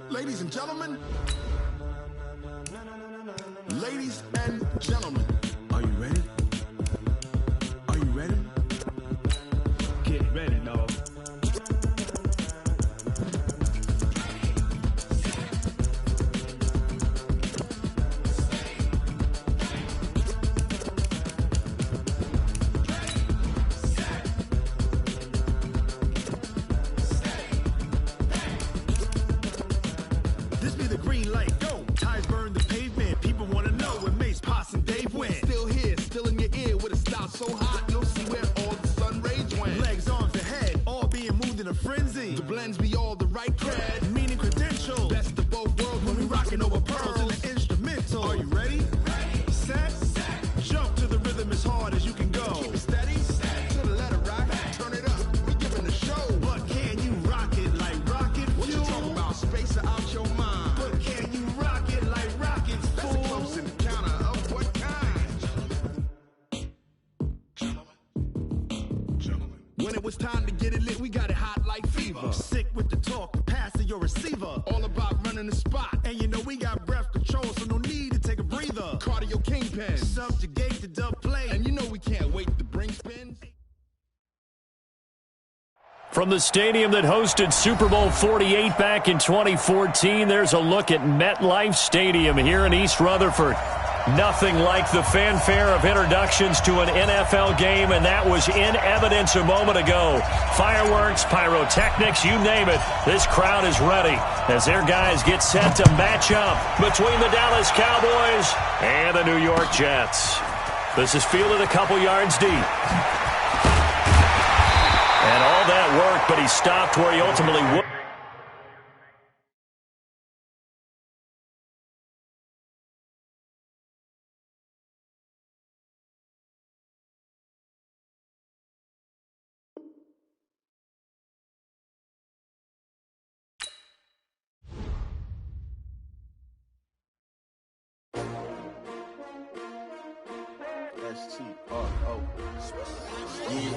Ladies and gentlemen, ladies and gentlemen, are you ready? Are you ready? Get ready, dog. This be the green light, go. Tires burn the pavement. People wanna know when Mace, Pops, and Dave went. Still here, still in your ear with a style so hot, you'll see where all the sun rage went. Legs, arms, and head, all being moved in a frenzy. The blends be all the right cred, meaning credentials. Best of both worlds when we rockin' over pearls in the instrumental. Are you ready? Set, jump to the rhythm as hard as you can go. Keep it steady, to the letter right. Turn it up, we giving the show. But can you rock it like rocket fuel? What you talking about? Space out your mind. But can you rock it like rockets, fool? That's a close encounter of what kind? Gentlemen. When it was time to get it lit, we got it hot like fever. Sick with the talk, pass to your receiver. All about running the spot. And you know we got breath control, so no need to take a breather. Cardio kingpin, subjugate the dub play. And you know we can't wait to bring spins. From the stadium that hosted Super Bowl 48 back in 2014, there's a look at MetLife Stadium here in East Rutherford. Nothing like the fanfare of introductions to an NFL game, and that was in evidence a moment ago. Fireworks, pyrotechnics, you name it. This crowd is ready as their guys get set to match up between the Dallas Cowboys and the New York Jets. This is fielded a couple yards deep. And all that worked, but he stopped where he ultimately would. S-T-R-O. Yeah.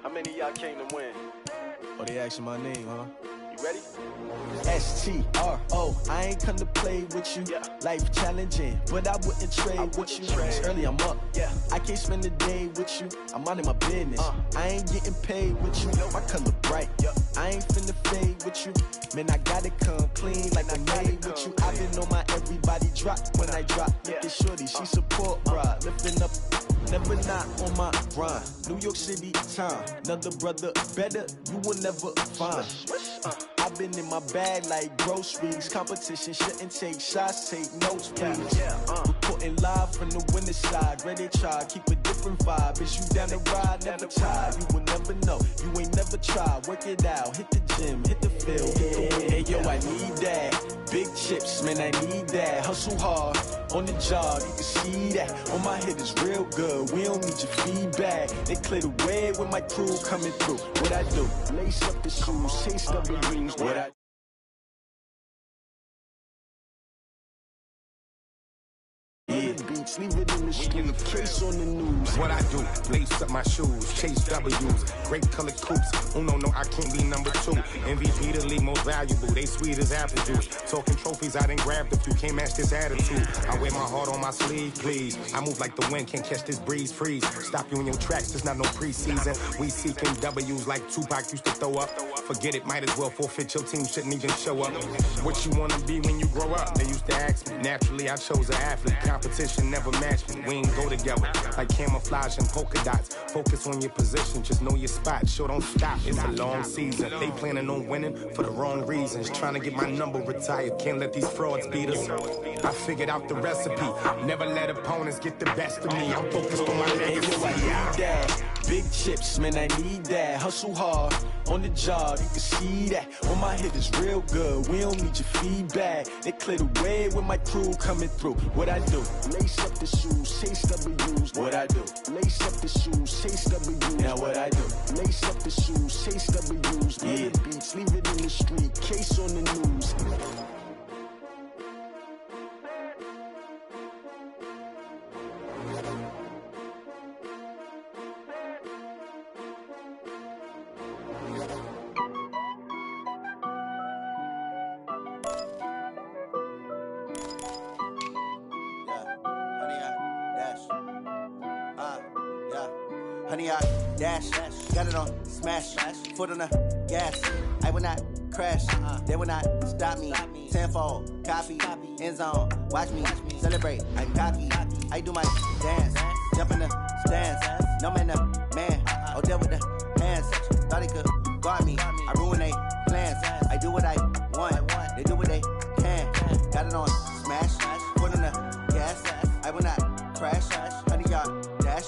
How many of y'all came to win? Oh, they asking my name, huh? You ready? S-T-R-O. I ain't come to play with you. Yeah. Life challenging, but I wouldn't trade with you. It's early, I'm up. Yeah. I can't spend the day with you. I'm minding my business. I ain't getting paid with you. My color bright. Yeah. I ain't finna fade with you. Man, I gotta come clean like I made with you. I've been on my everybody drop when I drop. Look at shorty, she support, bruh. Lifting up. Never not on my grind. New York City time. Another brother better, you will never find. I've been in my bag like groceries. Competition shouldn't take shots, take notes, please. Reporting live from the winning side. Ready to try, keep a different vibe. Is you down the ride, never tired. You will never know, you ain't never tried. Work it out, hit the gym, hit the field, hit the win. Hey yo, I need that. Big chips, man, I need that. Hustle hard, on the job, you can see that. On my head is real good, we don't need your feedback. They clear the way with my crew coming through. What I do? Lace up the shoes, chase up the rings. What I beats, leave it in the street, case on the news. What I do, lace up my shoes, chase W's, great colored coops. Oh no, I can't be number 2. MVP the league most valuable, they sweet as apple juice. Talking trophies, I done grabbed a few, can't match this attitude. I wear my heart on my sleeve, please. I move like the wind, can't catch this breeze, freeze. Stop you in your tracks, there's not no preseason. We seeking W's like Tupac used to throw up. Forget it, might as well forfeit, your team shouldn't even show up. What you wanna be when you grow up? They used to ask me. Naturally, I chose an athlete. Competition never matched me. We ain't go together like camouflage and polka dots. Focus on your position, just know your spot. Sure, don't stop. It's a long season. They planning on winning for the wrong reasons. Trying to get my number retired. Can't let these frauds beat us. I figured out the recipe. Never let opponents get the best of me. I'm focused on my legacy. Big chips, man, I need that. Hustle hard, on the job, you can see that. On my head is real good, we don't need your feedback. They clear the way with my crew coming through. What I do? Lace up the shoes, chase W's. What I do? Lace up the shoes, chase W's. Now what I do? Lace up the shoes, chase W's. Yeah. Beats, leave it in the street, case on the news. 100-yard dash. Got it on smash. Foot on the gas. I will not crash. They will not stop me. Tenfold, copy, end zone. Watch me celebrate. I'm cocky. I do my dance. Jump in the stands. No man, man. Oh, there with the hands. Thought he could guard me. I ruin they plans. I do what I want. They do what they can. Got it on smash. Foot on the gas. I will not crash. 100-yard dash.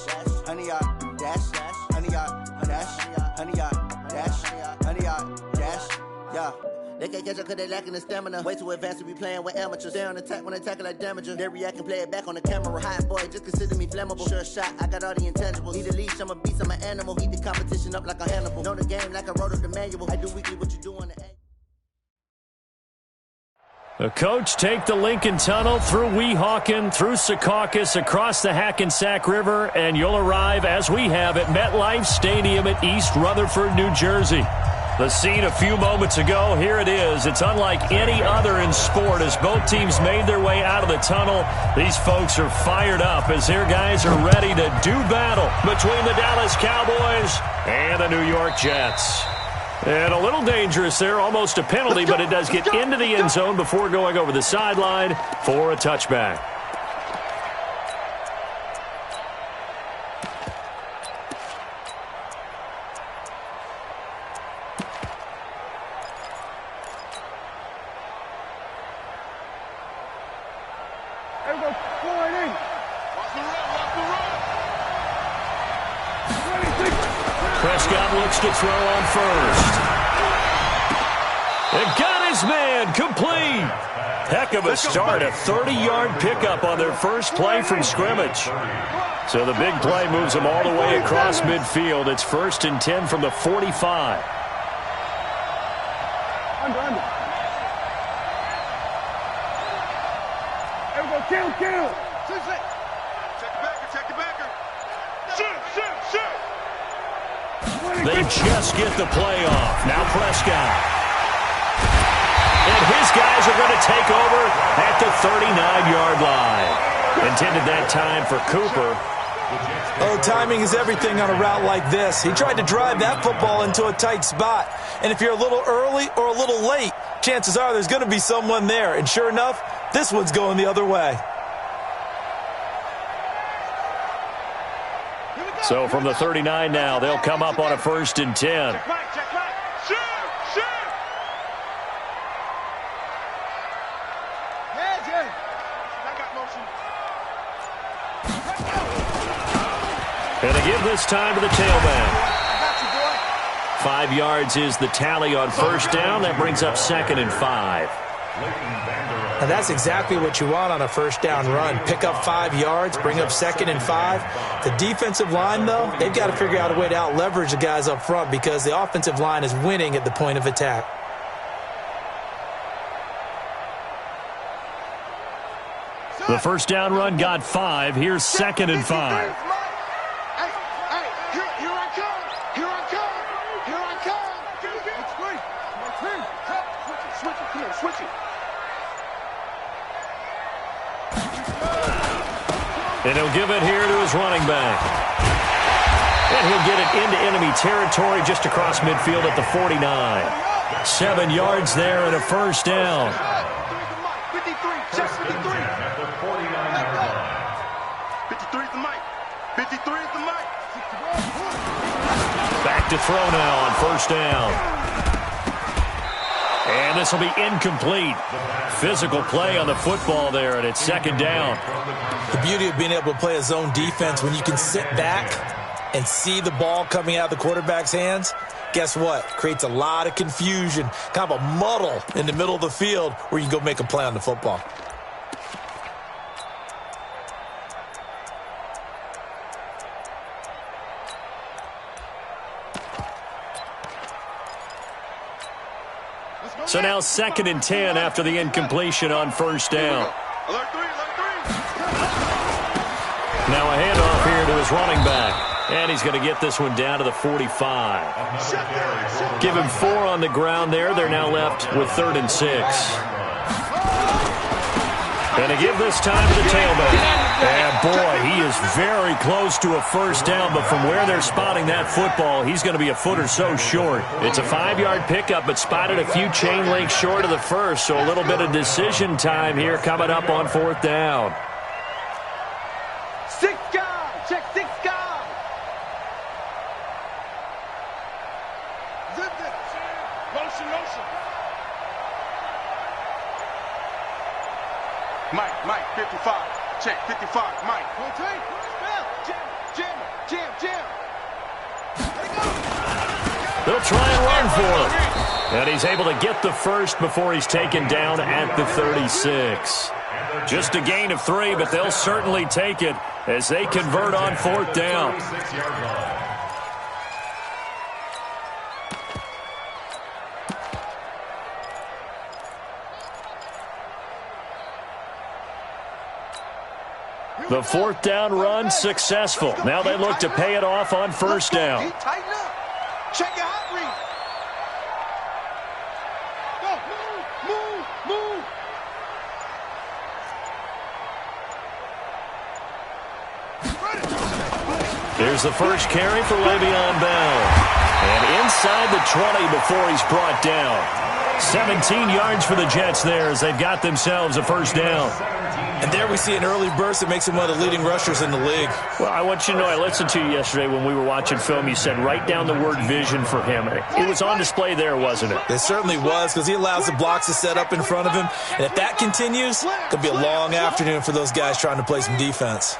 100-yard dash. 100-yard dash. 100-yard dash. 100-yard dash. Yeah. They can't catch up cause they lacking the stamina. Way too advanced to be playing with amateurs. Stay on attack when they tackle like damager. They react and play it back on the camera. Hot boy, just consider me flammable. Sure shot, I got all the intangibles. Need a leash, I'm a beast, I'm an animal. Eat the competition up like a Hannibal. Know the game like I wrote up the manual. I do weekly what you do on the A. The coach take the Lincoln Tunnel through Weehawken, through Secaucus, across the Hackensack River, and you'll arrive, as we have, at MetLife Stadium at East Rutherford, New Jersey. The scene a few moments ago, here it is. It's unlike any other in sport as both teams made their way out of the tunnel. These folks are fired up as their guys are ready to do battle between the Dallas Cowboys and the New York Jets. And a little dangerous there, almost a penalty, but it does get into the end zone before going over the sideline for a touchback. Prescott looks to throw on first. And got his man complete. Heck of a start, a 30-yard pickup on their first play from scrimmage. So the big play moves them all the way across midfield. It's 1st and 10 from the 45. Under. There we go, kill. Check the backer. Shoot. They just get the play off. Now Prescott. And his guys are going to take over at the 39-yard line. Intended that time for Cooper. Oh, timing is everything on a route like this. He tried to drive that football into a tight spot. And if you're a little early or a little late, chances are there's going to be someone there. And sure enough, this one's going the other way. So from the 39 now, they'll come up on a 1st and 10. Check back. Shoot. Heads. I got motion. And they give this time to the tailback. 5 yards is the tally on 1st down. That brings up 2nd and 5. Now that's exactly what you want on a 1st down run. Pick up 5 yards, bring up 2nd and 5. The defensive line, though, they've got to figure out a way to out-leverage the guys up front because the offensive line is winning at the point of attack. The 1st down run got 5. Here's 2nd and 5. Switch it. And he'll give it here to his running back. And he'll get it into enemy territory just across midfield at the 49. 7 yards there and a 1st down. 53, just 53. 53 is the mic. 53 is the mic. Back to throw now on 1st down. And this will be incomplete. Physical play on the football there, and it's 2nd down. The beauty of being able to play a zone defense when you can sit back and see the ball coming out of the quarterback's hands, guess what? Creates a lot of confusion, kind of a muddle in the middle of the field where you can go make a play on the football. So now 2nd and 10 after the incompletion on 1st down. Alert 3. Now a handoff here to his running back. And he's going to get this one down to the 45. Give him 4 on the ground there. They're now left with 3rd and 6. And to give this time to the tailback. And boy, he is very close to a first down, but from where they're spotting that football, he's going to be a foot or so short. It's a 5-yard pickup, but spotted a few chain links short of the first, so a little bit of decision time here coming up on 4th down. 6 guys. Check 6 guys. Zip it. Motion. Mike, 55. Check, 55. Mike. Rotate. Jam. They'll try and run for him. And he's able to get the first before he's taken down at the 36. Just a gain of 3, but they'll certainly take it as they convert on 4th down. The 4th down run successful. Now they look to pay it off on 1st down. Tighten up. Check your hot read. Go. Move. Here's the first carry for Le'Veon Bell. And inside the 20 before he's brought down. 17 yards for the Jets there as they've got themselves a first down. And there we see an early burst that makes him one of the leading rushers in the league. Well, I want you to know, I listened to you yesterday when we were watching film. You said write down the word vision for him. It was on display there, wasn't it? It certainly was, because he allows the blocks to set up in front of him. And if that continues, it could be a long afternoon for those guys trying to play some defense.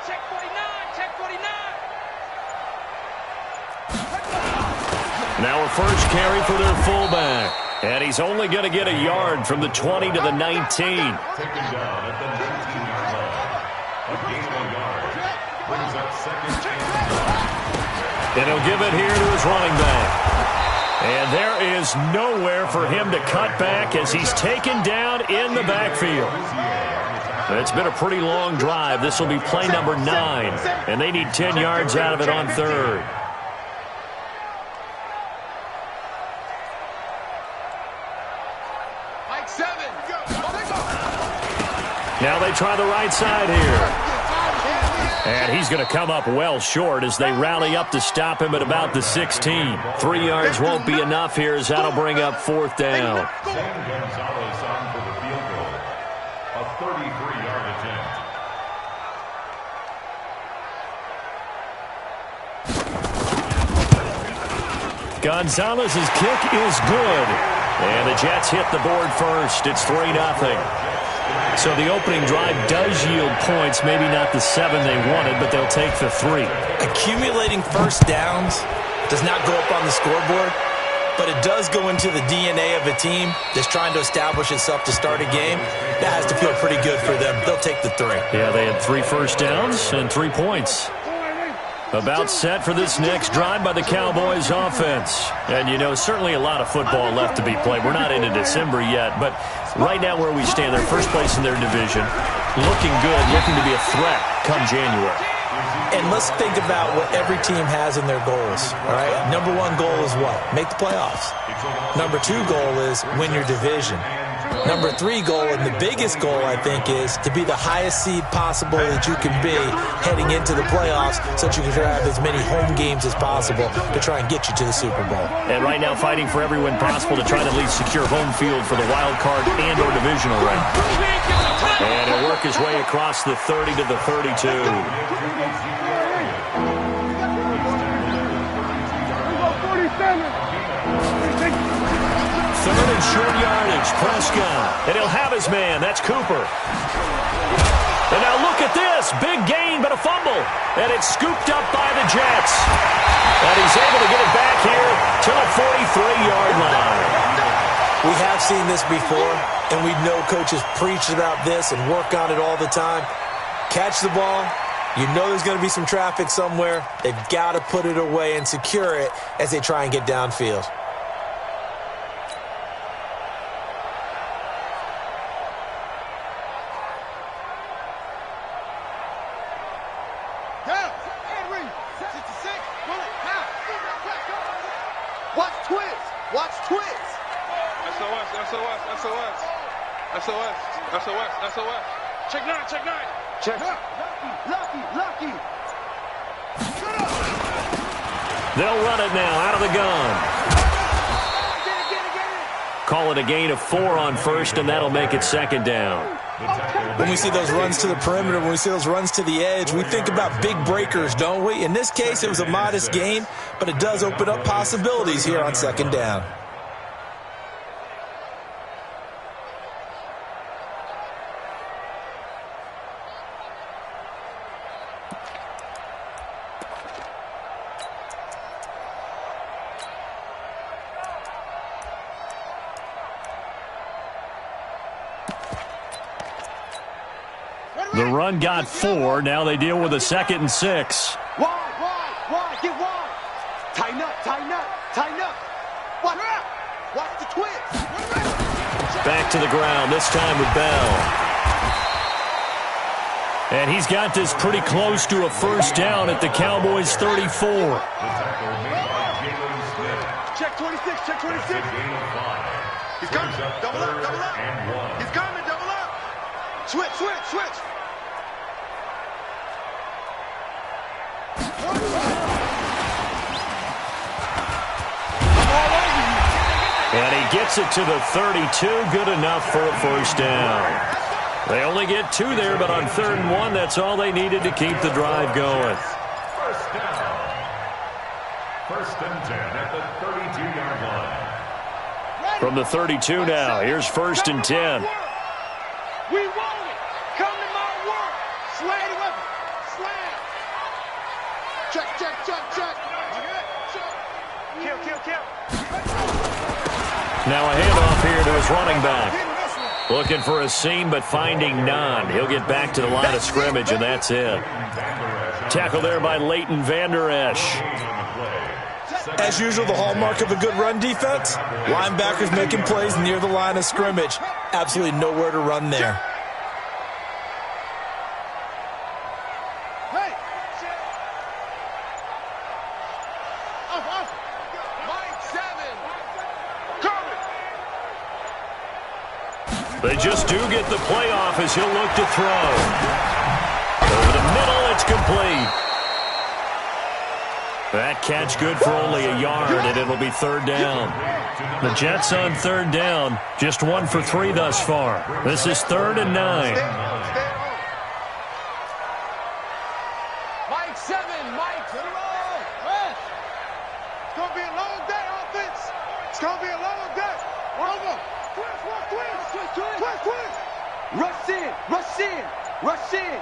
Check 49. Now a first carry for their fullback. And he's only going to get a yard from the 20 to the 19. Taken down at the 19-yard line. A gain of 1 yard. Brings up 2nd and 10. And he'll give it here to his running back. And there is nowhere for him to cut back as he's taken down in the backfield. It's been a pretty long drive. This will be play number 9. And they need 10 yards out of it on 3rd. Now they try the right side here. And he's going to come up well short as they rally up to stop him at about the 16. 3 yards won't be enough here as that'll bring up 4th down. Sam Gonzalez on for the field goal. A 33-yard attempt. Gonzalez's kick is good. And the Jets hit the board first. It's 3-0. So the opening drive does yield points, maybe not the 7 they wanted, but they'll take the 3. Accumulating first downs does not go up on the scoreboard, but it does go into the DNA of a team that's trying to establish itself to start a game. That has to feel pretty good for them. They'll take the 3. Yeah, they had 3 first downs and 3 points. About set for this next drive by the Cowboys offense. And, you know, certainly a lot of football left to be played. We're not into December yet, but right now where we stand, they're first place in their division. Looking good, looking to be a threat come January. And let's think about what every team has in their goals, all right? Number 1 goal is what? Make the playoffs. Number 2 goal is win your division. Number 3 goal, and the biggest goal, I think, is to be the highest seed possible that you can be heading into the playoffs so that you can have as many home games as possible to try and get you to the Super Bowl. And right now fighting for every win possible to try to at least secure home field for the wild card and or divisional round. And he'll work his way across the 30 to the 32. 3rd and short yardage, Prescott. And he'll have his man. That's Cooper. And now look at this. Big gain, but a fumble. And it's scooped up by the Jets. And he's able to get it back here to the 43-yard line. We have seen this before, and we know coaches preach about this and work on it all the time. Catch the ball. You know there's going to be some traffic somewhere. They've got to put it away and secure it as they try and get downfield. Watch twist. SOS. Check 9. Check. Lucky. They'll run it now out of the gun. Call it a gain of 4 on first, and that'll make it second down. When we see those runs to the perimeter, when we see those runs to the edge, we think about big breakers, don't we? In this case, it was a modest gain, but it does open up possibilities here on second down. The run got 4. Now they deal with a 2nd and 6. Wide. Get wide. Tighten up. Watch the twist. Back to the ground, this time with Bell. And he's got this pretty close to a first down at the Cowboys' 34. Check 26. He's coming. Double up. He's coming. Double up. Switch. And he gets it to the 32. Good enough for a first down. They only get 2 there, but on 3rd and 1, that's all they needed to keep the drive going. First down. 1st and 10 at the 32-yard line. From the 32 now, here's 1st and 10. We want it. Come to my work. Slam him up. Slam. Check. Kill. Now a handoff here to his running back. Looking for a seam, but finding none. He'll get back to the line of scrimmage, and that's it. Tackle there by Leighton Vander Esch. As usual, the hallmark of a good run defense, linebackers making plays near the line of scrimmage. Absolutely nowhere to run there. They just do get the playoff as he'll look to throw. Over the middle, it's complete. That catch good for only a yard, and it'll be 3rd down. The Jets on 3rd down, just 1 for 3 thus far. This is 3rd and 9. Mike 7, Mike. It's going to be a long day, offense. It's going to be a long day. Twist. Rush in.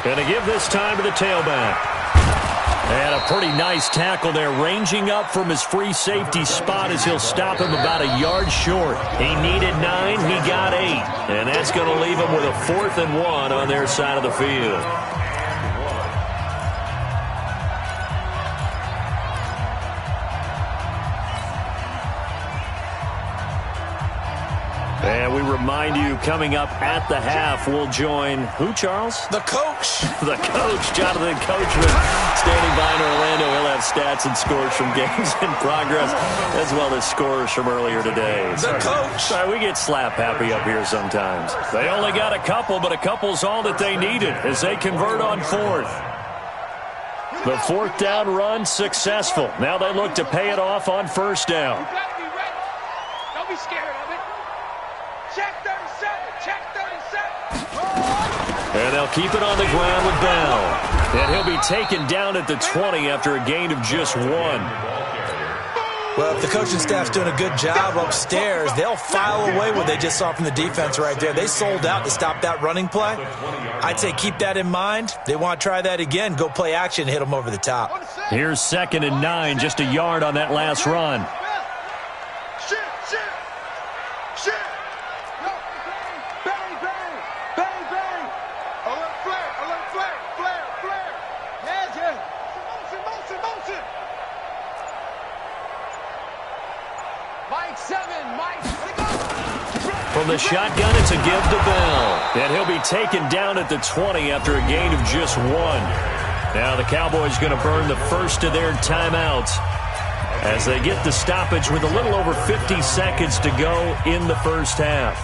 Gonna give this time to the tailback. And a pretty nice tackle there, ranging up from his free safety spot as he'll stop him about a yard short. He needed 9, he got 8. And that's going to leave him with a 4th and 1 on their side of the field. And we remind you, coming up at the half, we'll join who, Charles? The coach. The coach, Jonathan Coachman, standing by in Orlando. He'll have stats and scores from games in progress, as well as scores from earlier today. The coach. Sorry, we get slap happy up here sometimes. They only got a couple, but a couple's all that they needed as they convert on 4th. The 4th down run successful. Now they look to pay it off on 1st down. You got to be ready. Don't be scared of it. Check 37. And they'll keep it on the ground with Bell. And he'll be taken down at the 20 after a gain of just 1. Well, if the coaching staff's doing a good job upstairs, they'll file away what they just saw from the defense right there. They sold out to stop that running play. I'd say keep that in mind. They want to try that again. Go play action, hit them over the top. Here's 2nd and 9, just a yard on that last run. From the shotgun, it's a give to Bell. And he'll be taken down at the 20 after a gain of just 1. Now the Cowboys going to burn the first of their timeouts. as they get the stoppage with a little over 50 seconds to go in the first half.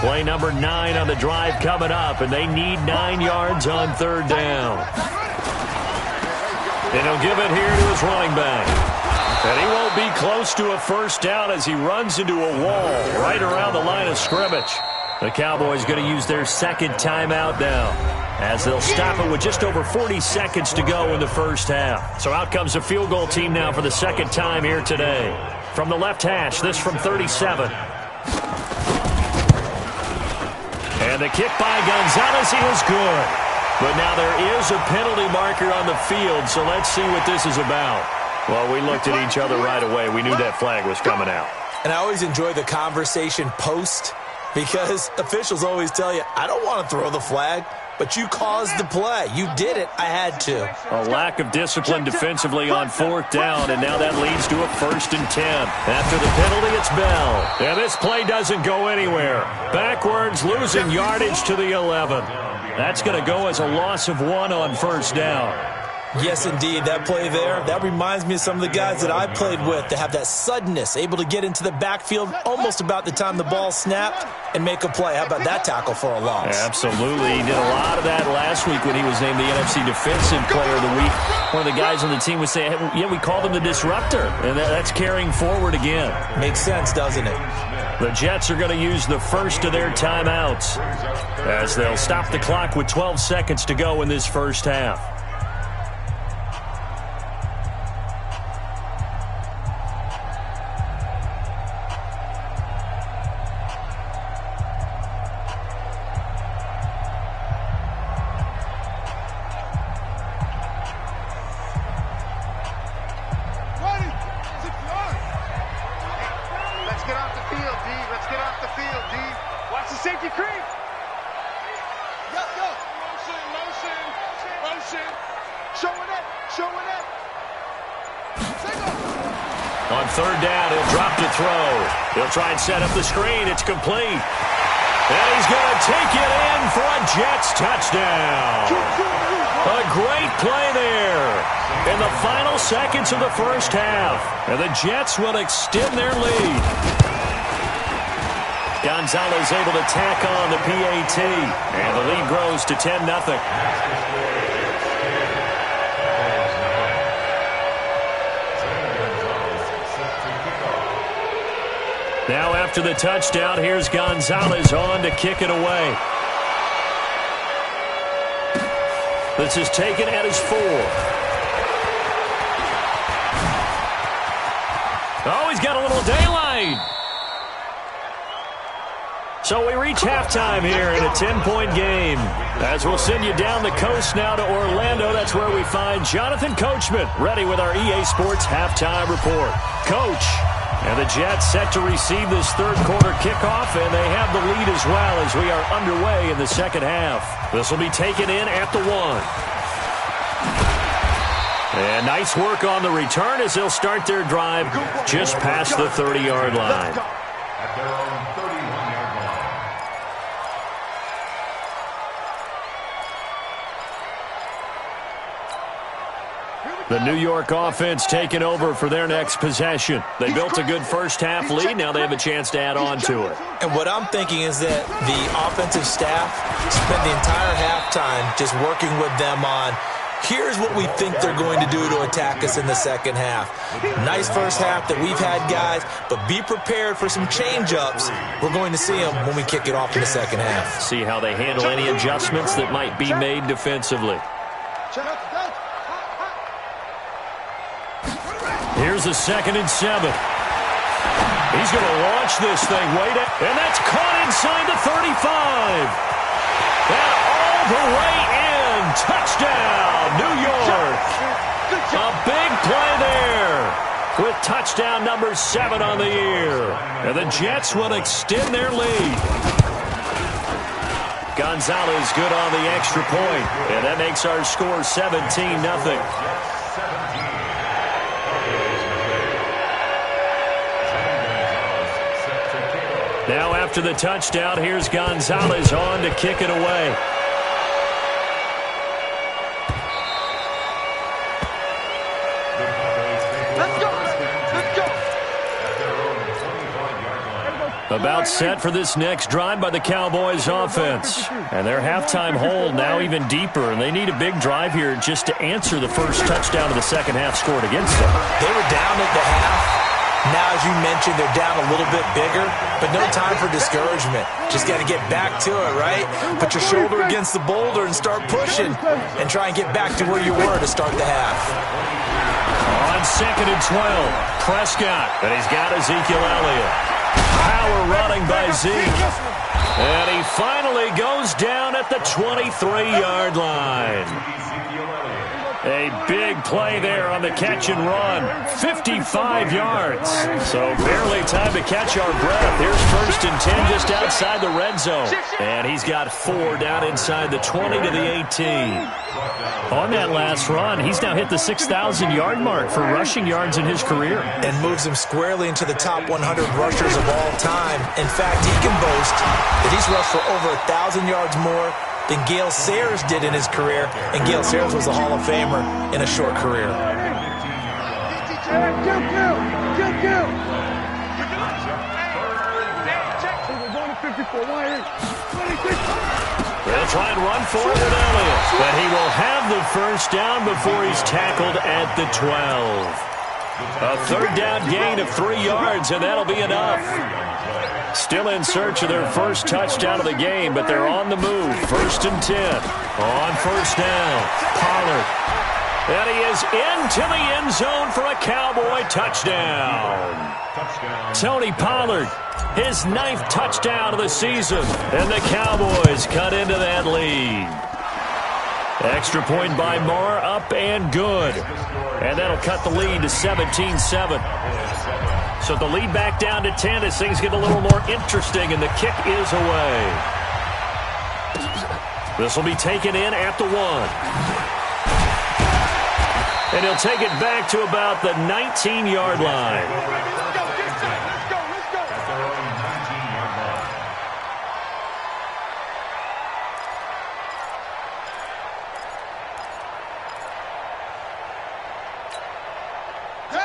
Play number 9 on the drive coming up, and they need 9 yards on third down. And he'll give it here to his running back. And he won't be close to a first down as he runs into a wall right around the line of scrimmage. The Cowboys going to use their second timeout now, as they'll stop it with just over 40 seconds to go in the first half. So out comes the field goal team now for the second time here today. From the left hash, this from 37. And the kick by Gonzalez is good. But now there is a penalty marker on the field, so let's see what this is about. Well, we looked at each other right away. We knew that flag was coming out. And I always enjoy the conversation post, because officials always tell you, I don't want to throw the flag, but you caused the play. You did it. I had to. A lack of discipline defensively on fourth down, and now that leads to a 1st and 10. After the penalty, it's Bell. And this play doesn't go anywhere. Backwards, losing yardage to the 11. That's going to go as a loss of 1 on first down. Yes, indeed. That play there, that reminds me of some of the guys that I played with that have that suddenness, able to get into the backfield almost about the time the ball snapped and make a play. How about that tackle for a loss? Absolutely. He did a lot of that last week when he was named the NFC Defensive Player of the Week. One of the guys on the team would say, yeah, we called him the disruptor, and that's carrying forward again. Makes sense, doesn't it? The Jets are going to use the first of their timeouts as they'll stop the clock with 12 seconds to go in this first half. On third down, he'll drop to throw. He'll try and set up the screen. It's complete. And he's going to take it in for a Jets touchdown. A great play there in the final seconds of the first half. And the Jets will extend their lead. Gonzalez able to tack on the PAT. And the lead grows to 10-0. Now after the touchdown, here's Gonzalez on to kick it away. This is taken at his 4. Oh, he's got a little daylight. So we reach halftime here in a 10-point game. As we'll send you down the coast now to Orlando, that's where we find Jonathan Coachman, ready with our EA Sports halftime report. Coach. And the Jets set to receive this third quarter kickoff, and they have the lead as well as we are underway in the second half. This will be taken in at the 1. And nice work on the return as they'll start their drive just past the 30-yard line. At their own 31-yard line. The New York offense taking over for their next possession. They built a good first-half lead. Now they have a chance to add on to it. And what I'm thinking is that the offensive staff spent the entire halftime just working with them on, here's what we think they're going to do to attack us in the second half. Nice first half that we've had, guys, but be prepared for some change-ups. We're going to see them when we kick it off in the second half. See how they handle any adjustments that might be made defensively. Here's a 2nd and 7. He's going to launch this thing. And that's caught inside the 35. And all the way in. Touchdown, New York. A big play there with touchdown number 7 on the year. And the Jets will extend their lead. Gonzalez good on the extra point. And that makes our score 17-0. Now after the touchdown, here's Gonzalez on to kick it away. About set for this next drive by the Cowboys offense. And their halftime hole now even deeper, and they need a big drive here just to answer the first touchdown of the second half scored against them. They were down at the half. Now, as you mentioned, they're down a little bit bigger, but no time for discouragement. Just got to get back to it, right? Put your shoulder against the boulder and start pushing and try and get back to where you were to start the half. On 2nd and 12, Prescott, and he's got Ezekiel Elliott. Power running by Zeke. And he finally goes down at the 23-yard line. A big play there on the catch and run. 55 yards. So barely time to catch our breath. Here's 1st and 10 just outside the red zone. And he's got 4 down inside the 20 to the 18. On that last run, he's now hit the 6,000-yard mark for rushing yards in his career. And moves him squarely into the top 100 rushers of all time. In fact, he can boast that he's rushed for over 1,000 yards more than Gale Sayers did in his career, and Gale Sayers was a Hall of Famer in a short career. They'll try and run for it with Elliott, but he will have the first down before he's tackled at the 12. A 3rd down gain of 3 yards, and that'll be enough. Still in search of their first touchdown of the game, but they're on the move. 1st and 10. On 1st down, Pollard. And he is into the end zone for a Cowboy touchdown. Tony Pollard, his 9th touchdown of the season, and the Cowboys cut into that lead. Extra point by Moore, up and good. And that'll cut the lead to 17-7. So the lead back down to 10 as things get a little more interesting, and the kick is away. This will be taken in at the 1. And he'll take it back to about the 19-yard line.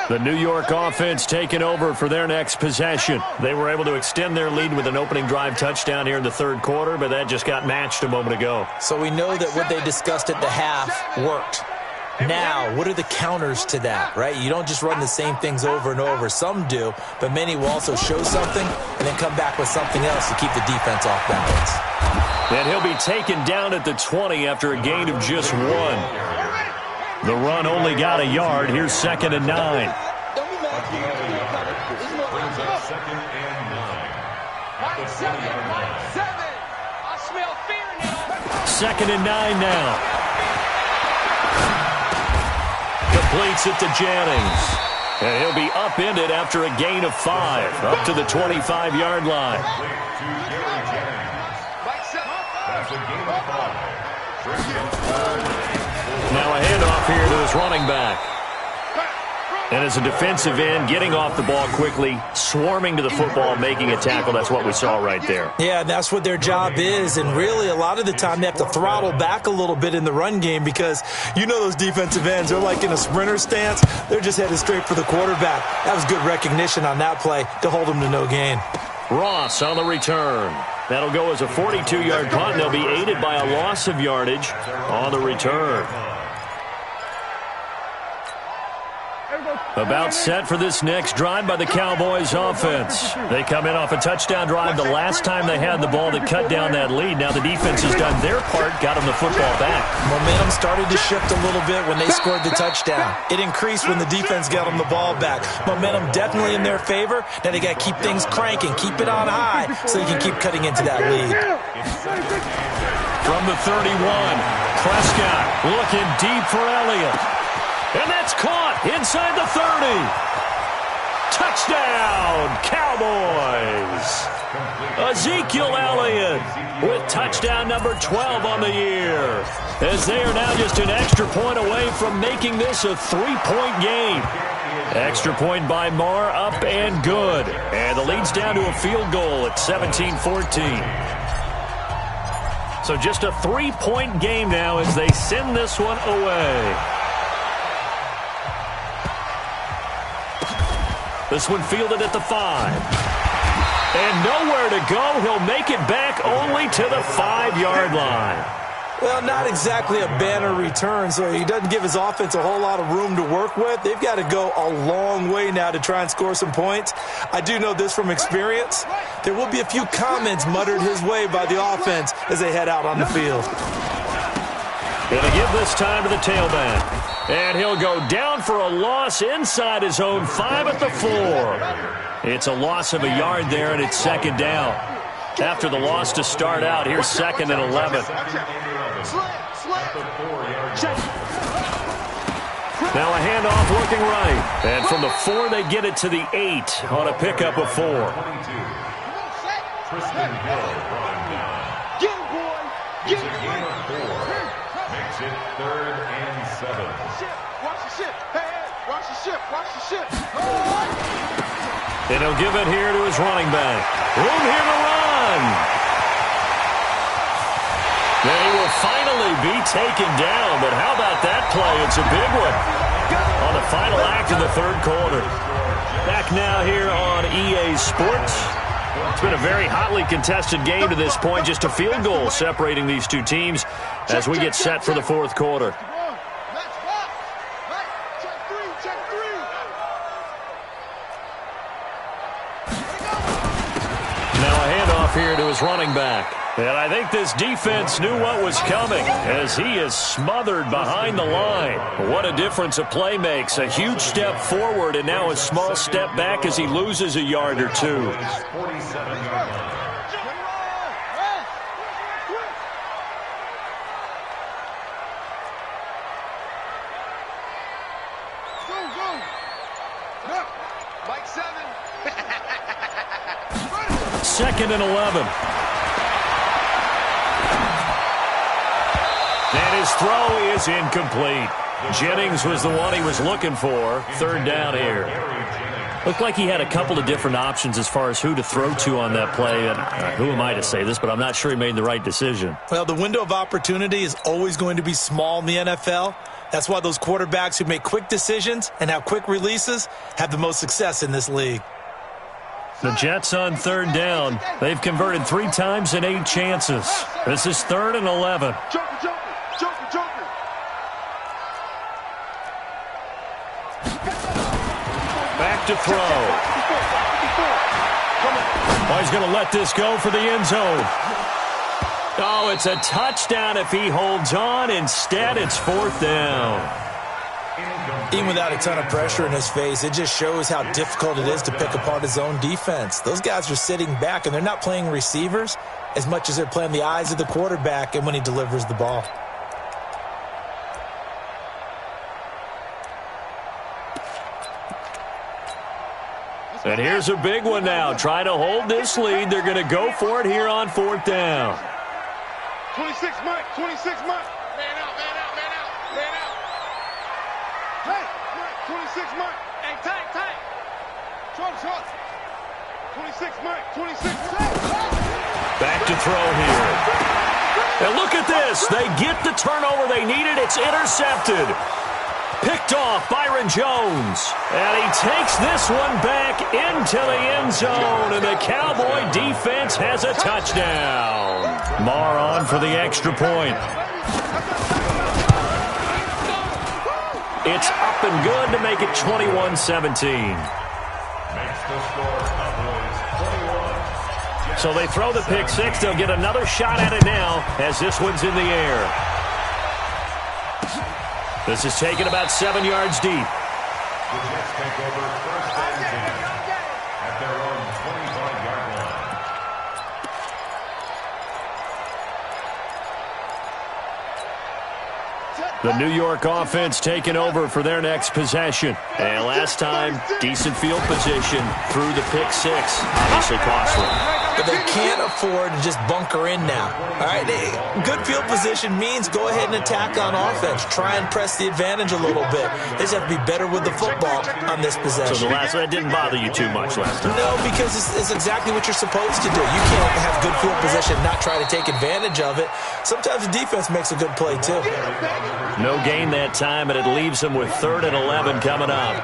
The New York offense taking over for their next possession. They were able to extend their lead with an opening drive touchdown here in the 3rd quarter, but that just got matched a moment ago. So we know that what they discussed at the half worked. Now, what are the counters to that, right? You don't just run the same things over and over. Some do, but many will also show something and then come back with something else to keep the defense off balance. And he'll be taken down at the 20 after a gain of just 1. The run only got a yard. Here's 2nd and 9. 2nd and 9 now. Completes it to Jennings. And he'll be upended after a gain of 5. Up to the 25-yard line. Now a handoff here to his running back. And as a defensive end, getting off the ball quickly, swarming to the football, making a tackle. That's what we saw right there. Yeah, that's what their job is. And really, a lot of the time, they have to throttle back a little bit in the run game because you know those defensive ends, they're like in a sprinter stance. They're just headed straight for the quarterback. That was good recognition on that play to hold them to no gain. Ross on the return. That'll go as a 42-yard punt, and they'll be aided by a loss of yardage on the return. About set for this next drive by the Cowboys offense. They come in off a touchdown drive the last time they had the ball that cut down that lead. Now the defense has done their part, got them the football back. Momentum started to shift a little bit when they scored the touchdown. It increased when the defense got them the ball back. Momentum definitely in their favor. Now they got to keep things cranking, keep it on high so they can keep cutting into that lead. From the 31, Prescott looking deep for Elliott. And that's caught inside the 30. Touchdown, Cowboys. Ezekiel Elliott with touchdown number 12 on the year. As they are now just an extra point away from making this a 3-point game. Extra point by Marr, up and good. And the lead's down to a field goal at 17-14. So just a 3-point game now as they send this one away. This one fielded at the 5. And nowhere to go. He'll make it back only to the 5-yard line. Well, not exactly a banner return, so he doesn't give his offense a whole lot of room to work with. They've got to go a long way now to try and score some points. I do know this from experience. There will be a few comments muttered his way by the offense as they head out on the field. Going to give this time to the tailback. And he'll go down for a loss inside his own 5 at the 4. It's a loss of a yard there, and it's second down. After the loss to start out, here's 2nd and 11. Now a handoff looking right. And from the 4, they get it to the 8 on a pickup of 4. Tristan Hill brought him down. Get him, boy. Get him. Gain of 4. Makes it 3rd and 7. Watch the ship. Hey, watch the ship. Watch the ship. And he'll give it here to his running back. Room here to run. Then he will finally be taken down. But how about that play? It's a big one on the final act of the 3rd quarter. Back now here on EA Sports. It's been a very hotly contested game to this point. Just a field goal separating these two teams as we get set for the 4th quarter. Here to his running back. And I think this defense knew what was coming as he is smothered behind the line. What a difference a play makes. A huge step forward and now a small step back as he loses a yard or 2. 47-yard line. Mike 7. 2nd and 11. And his throw is incomplete. Jennings was the one he was looking for. 3rd down here. Looked like he had a couple of different options as far as who to throw to on that play. And who am I to say this, but I'm not sure he made the right decision. Well, the window of opportunity is always going to be small in the NFL. That's why those quarterbacks who make quick decisions and have quick releases have the most success in this league. The Jets on 3rd down. They've converted 3 times in 8 chances. This is 3rd and 11. Joker, Joker, Joker, Joker. Back to throw. Oh, he's going to let this go for the end zone. Oh, it's a touchdown if he holds on. Instead, it's 4th down. Even without a ton of pressure in his face, it just shows how difficult it is to pick apart his own defense. Those guys are sitting back, and they're not playing receivers as much as they're playing the eyes of the quarterback and when he delivers the ball. And here's a big one now. Trying to hold this lead. They're going to go for it here on 4th down. 26 Mike, 26 Mike. Man out, man out, man out, man out. Hey, Mike, 26 Mike. Hey, tight, tight. Short. 26 Mike, 26 Mike. Back to throw here. And look at this. They get the turnover they needed. It's intercepted. Picked off Byron Jones. And he takes this one back into the end zone. And the Cowboy defense has a touchdown. Marr on for the extra point. It's up and good to make it 21-17. Makes the score Cowboys 21. So they throw the pick 6. They'll get another shot at it now as this one's in the air. This is taken about 7 yards deep. The Jets take over 1st and 10 at their own 25-yard line. The New York offense taking over for their next possession. And last time, decent field position through the pick six. Obviously costly. But they can't afford to just bunker in now. All right, good field position means go ahead and attack on offense. Try and press the advantage a little bit. They just have to be better with the football on this possession. So that didn't bother you too much last time? No, because it's exactly what you're supposed to do. You can't have good field position and not try to take advantage of it. Sometimes the defense makes a good play, too. No gain that time, and it leaves them with 3rd and 11 coming up.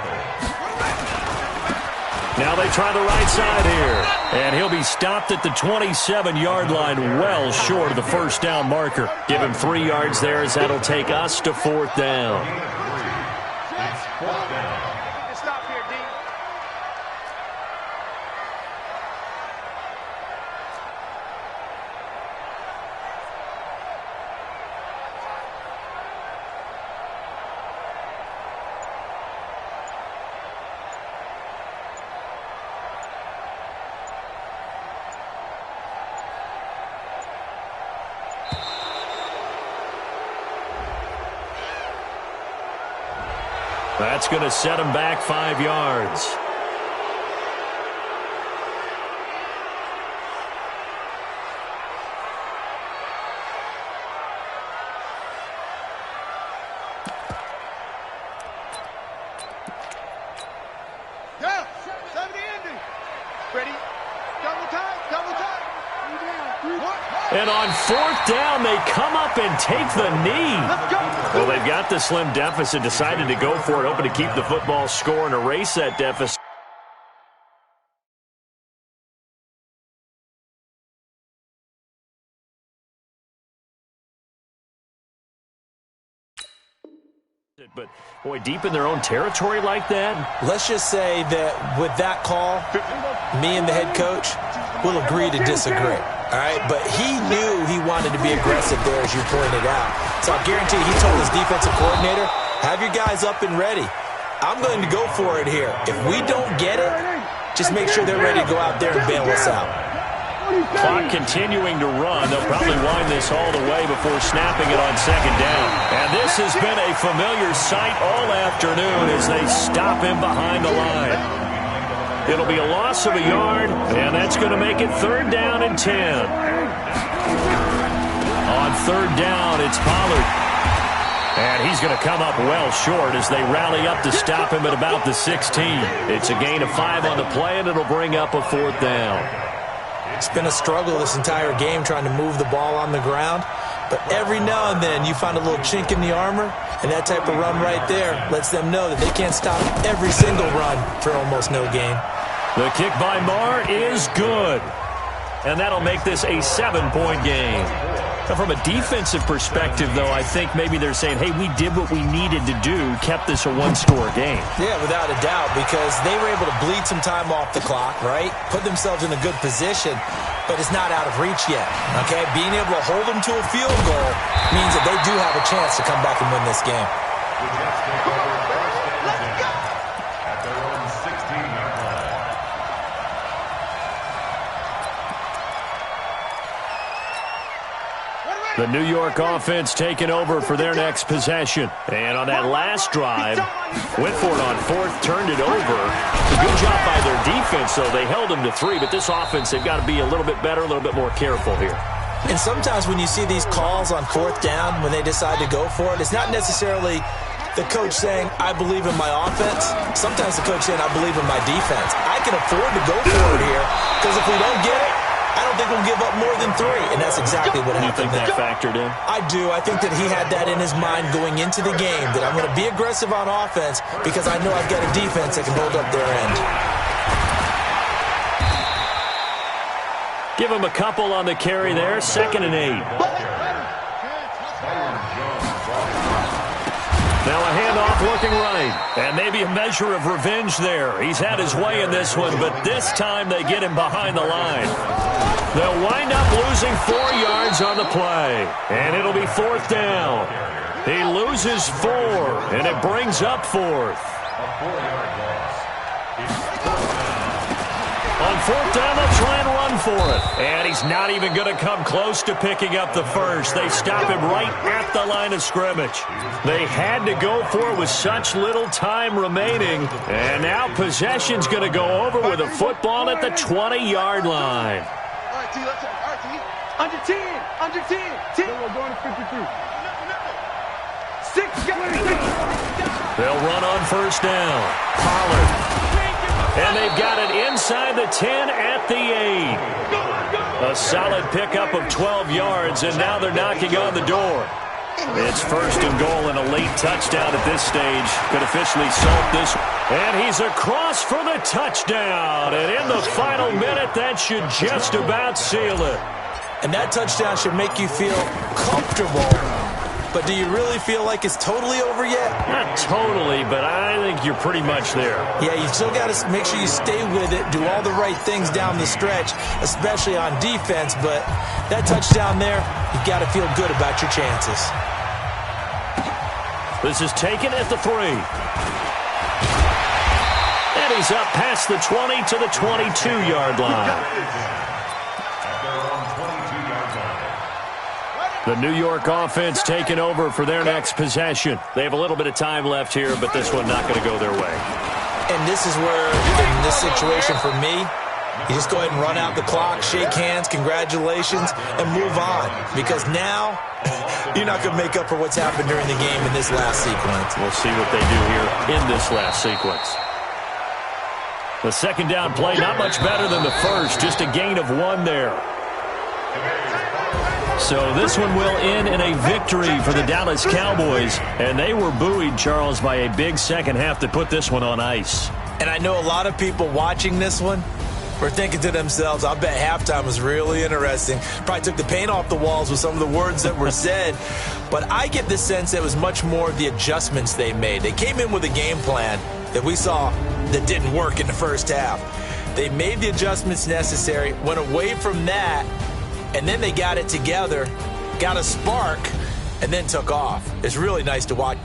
Now they try the right side here, and he'll be stopped at the 27-yard line, well short of the first down marker. Give him 3 yards there, as that'll take us to 4th down. It's 4th down. Stop here, D. That's going to set him back 5 yards. Down. 70 ending. Ready. Double time. Double time. And on 4th down, they come up and take the knee. Well, they've got the slim deficit, decided to go for it, hoping to keep the football score and erase that deficit. But, boy, deep in their own territory like that. Let's just say that with that call, me and the head coach will agree to disagree. All right, but he knew he wanted to be aggressive there, as you pointed out. So I guarantee he told his defensive coordinator, have your guys up and ready. I'm going to go for it here. If we don't get it, just make sure they're ready to go out there and bail us out. Clock continuing to run. They'll probably wind this all the way before snapping it on 2nd down. And this has been a familiar sight all afternoon as they stop him behind the line. It'll be a loss of a yard, and that's going to make it 3rd down and 10. On 3rd down, it's Pollard. And he's going to come up well short as they rally up to stop him at about the 16. It's a gain of 5 on the play, and it'll bring up a 4th down. It's been a struggle this entire game trying to move the ball on the ground. But every now and then you find a little chink in the armor, and that type of run right there lets them know that they can't stop every single run for almost no gain. The kick by Marr is good. And that'll make this a 7-point game. Now, from a defensive perspective, though, I think maybe they're saying, hey, we did what we needed to do, kept this a 1-score game. Yeah, without a doubt, because they were able to bleed some time off the clock, right? Put themselves in a good position, but it's not out of reach yet, okay? Being able to hold them to a field goal means that they do have a chance to come back and win this game. At their own 16-yard line. The New York offense taking over for their next possession. And on that last drive, went for it on 4th, turned it over. A good job by their defense, though. They held them to 3, but this offense, they've got to be a little bit better, a little bit more careful here. And sometimes when you see these calls on 4th down, when they decide to go for it, it's not necessarily the coach saying, I believe in my offense. Sometimes the coach saying, I believe in my defense. I can afford to go for it here, because if we don't get it, I don't think we'll give up more than 3, and that's exactly what happened. You think that factored in? I do. I think that he had that in his mind going into the game, that I'm going to be aggressive on offense because I know I've got a defense that can hold up their end. Give him a couple on the carry there, 2nd and 8. Now a handoff looking right, and maybe a measure of revenge there. He's had his way in this one, but this time they get him behind the line. They'll wind up losing 4 yards on the play, and it'll be 4th down. He loses 4, and it brings up 4th. A 4-yard loss. It's 4th down. On 4th down, they'll try and run run for it. And he's not even going to come close to picking up the first. They stop him right at the line of scrimmage. They had to go for it with such little time remaining. And now possession's going to go over with a football at the 20-yard line. All right, T, let's go. All right, T. Under 10. Under 10. 10. We're going to 53. 6. They'll run on first down. Pollard. And they've got it inside the 10 at the 8. A solid pickup of 12 yards, and now they're knocking on the door. It's first and goal and a late touchdown at this stage. Could officially salt this. And he's across for the touchdown. And in the final minute, that should just about seal it. And that touchdown should make you feel comfortable. But do you really feel like it's totally over yet? Not totally, but I think you're pretty much there. Yeah, you still got to make sure you stay with it, do all the right things down the stretch, especially on defense. But that touchdown there, you've got to feel good about your chances. This is taken at the 3. And he's up past the 20 to the 22-yard line. The New York offense taking over for their next possession. They have a little bit of time left here, but this one not going to go their way. And this is where, in this situation for me, you just go ahead and run out the clock, shake hands, congratulations, and move on. Because now, you're not going to make up for what's happened during the game in this last sequence. We'll see what they do here in this last sequence. The second down play, not much better than the first, just a gain of 1 there. So this one will end in a victory for the Dallas Cowboys. And they were buoyed, Charles, by a big second half to put this one on ice. And I know a lot of people watching this one were thinking to themselves, I bet halftime was really interesting. Probably took the paint off the walls with some of the words that were said. But I get the sense that it was much more the adjustments they made. They came in with a game plan that we saw that didn't work in the first half. They made the adjustments necessary, went away from that, and then they got it together, got a spark, and then took off. It's really nice to watch.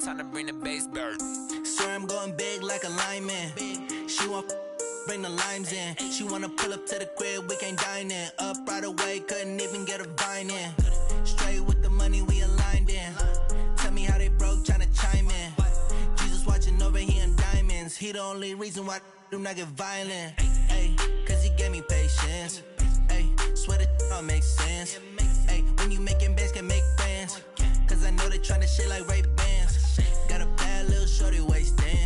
Time to bring the bass bird. Swear I'm going big like a lineman. She want bring the limes in. She wanna pull up to the crib, we can't dine in. Up right away, couldn't even get a vine in. Straight with the money, we aligned in. Tell me how they broke, tryna chime in. Jesus watching over, he in diamonds. He the only reason why I do not get violent. Ay, cause he gave me patience. Ay, swear that don't make sense. Ay, when you making bands, can make friends. Cause I know they tryna shit like Ray-Bans. Got a bad little shorty wasting.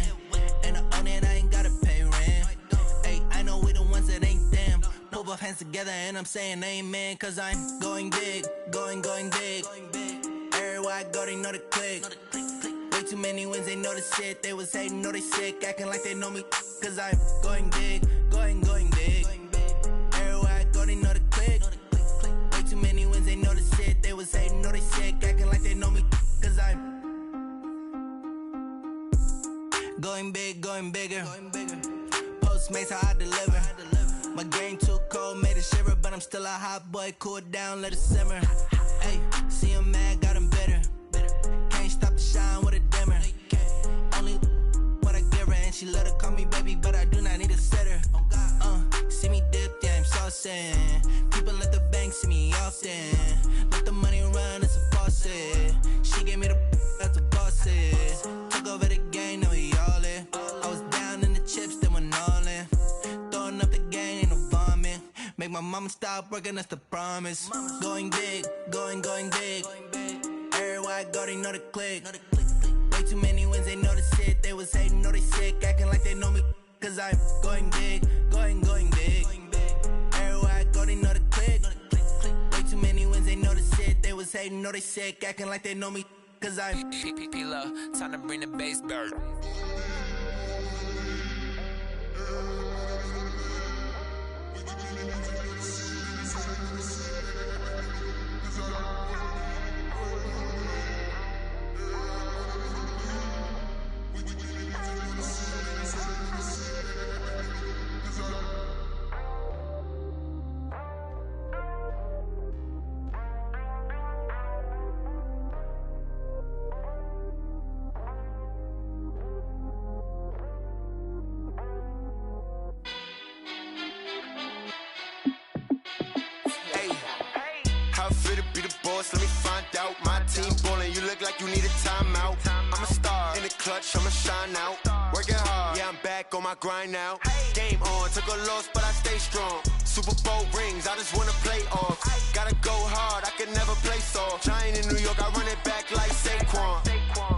And I own it, I ain't gotta pay rent. Ay, I know we the ones that ain't them. Pull both hands together and I'm saying amen. Cause I'm going big, going big. Everywhere I go, they know the click. Way too many wins, they know the shit. They was hating, know they sick, acting like they know me. Cause I'm going big, going big. Everywhere I go, they know the click. Way too many wins, they know the shit. They was hating, know they sick, acting like they know me. Cause I'm going big, going bigger. Postmates, how I deliver. My game too cold, made it shiver. But I'm still a hot boy, cool it down, let it simmer. Hey, see him mad, got him bitter. Can't stop the shine with a dimmer. Only what I give her, and she let her call me baby, but I do not need a sitter. See me dip, yeah, I'm saucing. People at the bank see me often. Let the money run, it's a faucet. She gave me the that's a boss it. Took over the game, now we all in. I was down in the chips, then went all in. Throwing up the game, ain't no vomit. Make my mama stop working, that's the promise. Going big, going big. Everywhere I go, they know the click. Way too many wins, they know the shit. They was hating, know they sick, acting like they know me. Cause I'm going big, going big. Everywhere I go, they know the click. Way too many wins, they know the shit. They was hating, know they sick, acting like they know me. Cause I'm P-P-P-Love, time to bring the bass bird. Let me find out. My team ballin', you look like you need a timeout. I'm a star in the clutch, I'ma shine out. Working hard, yeah, I'm back on my grind now. Game on, took a loss, but I stay strong. Super Bowl rings, I just wanna play off. Gotta go hard, I can never play soft. Giant in New York, I run it back like Saquon.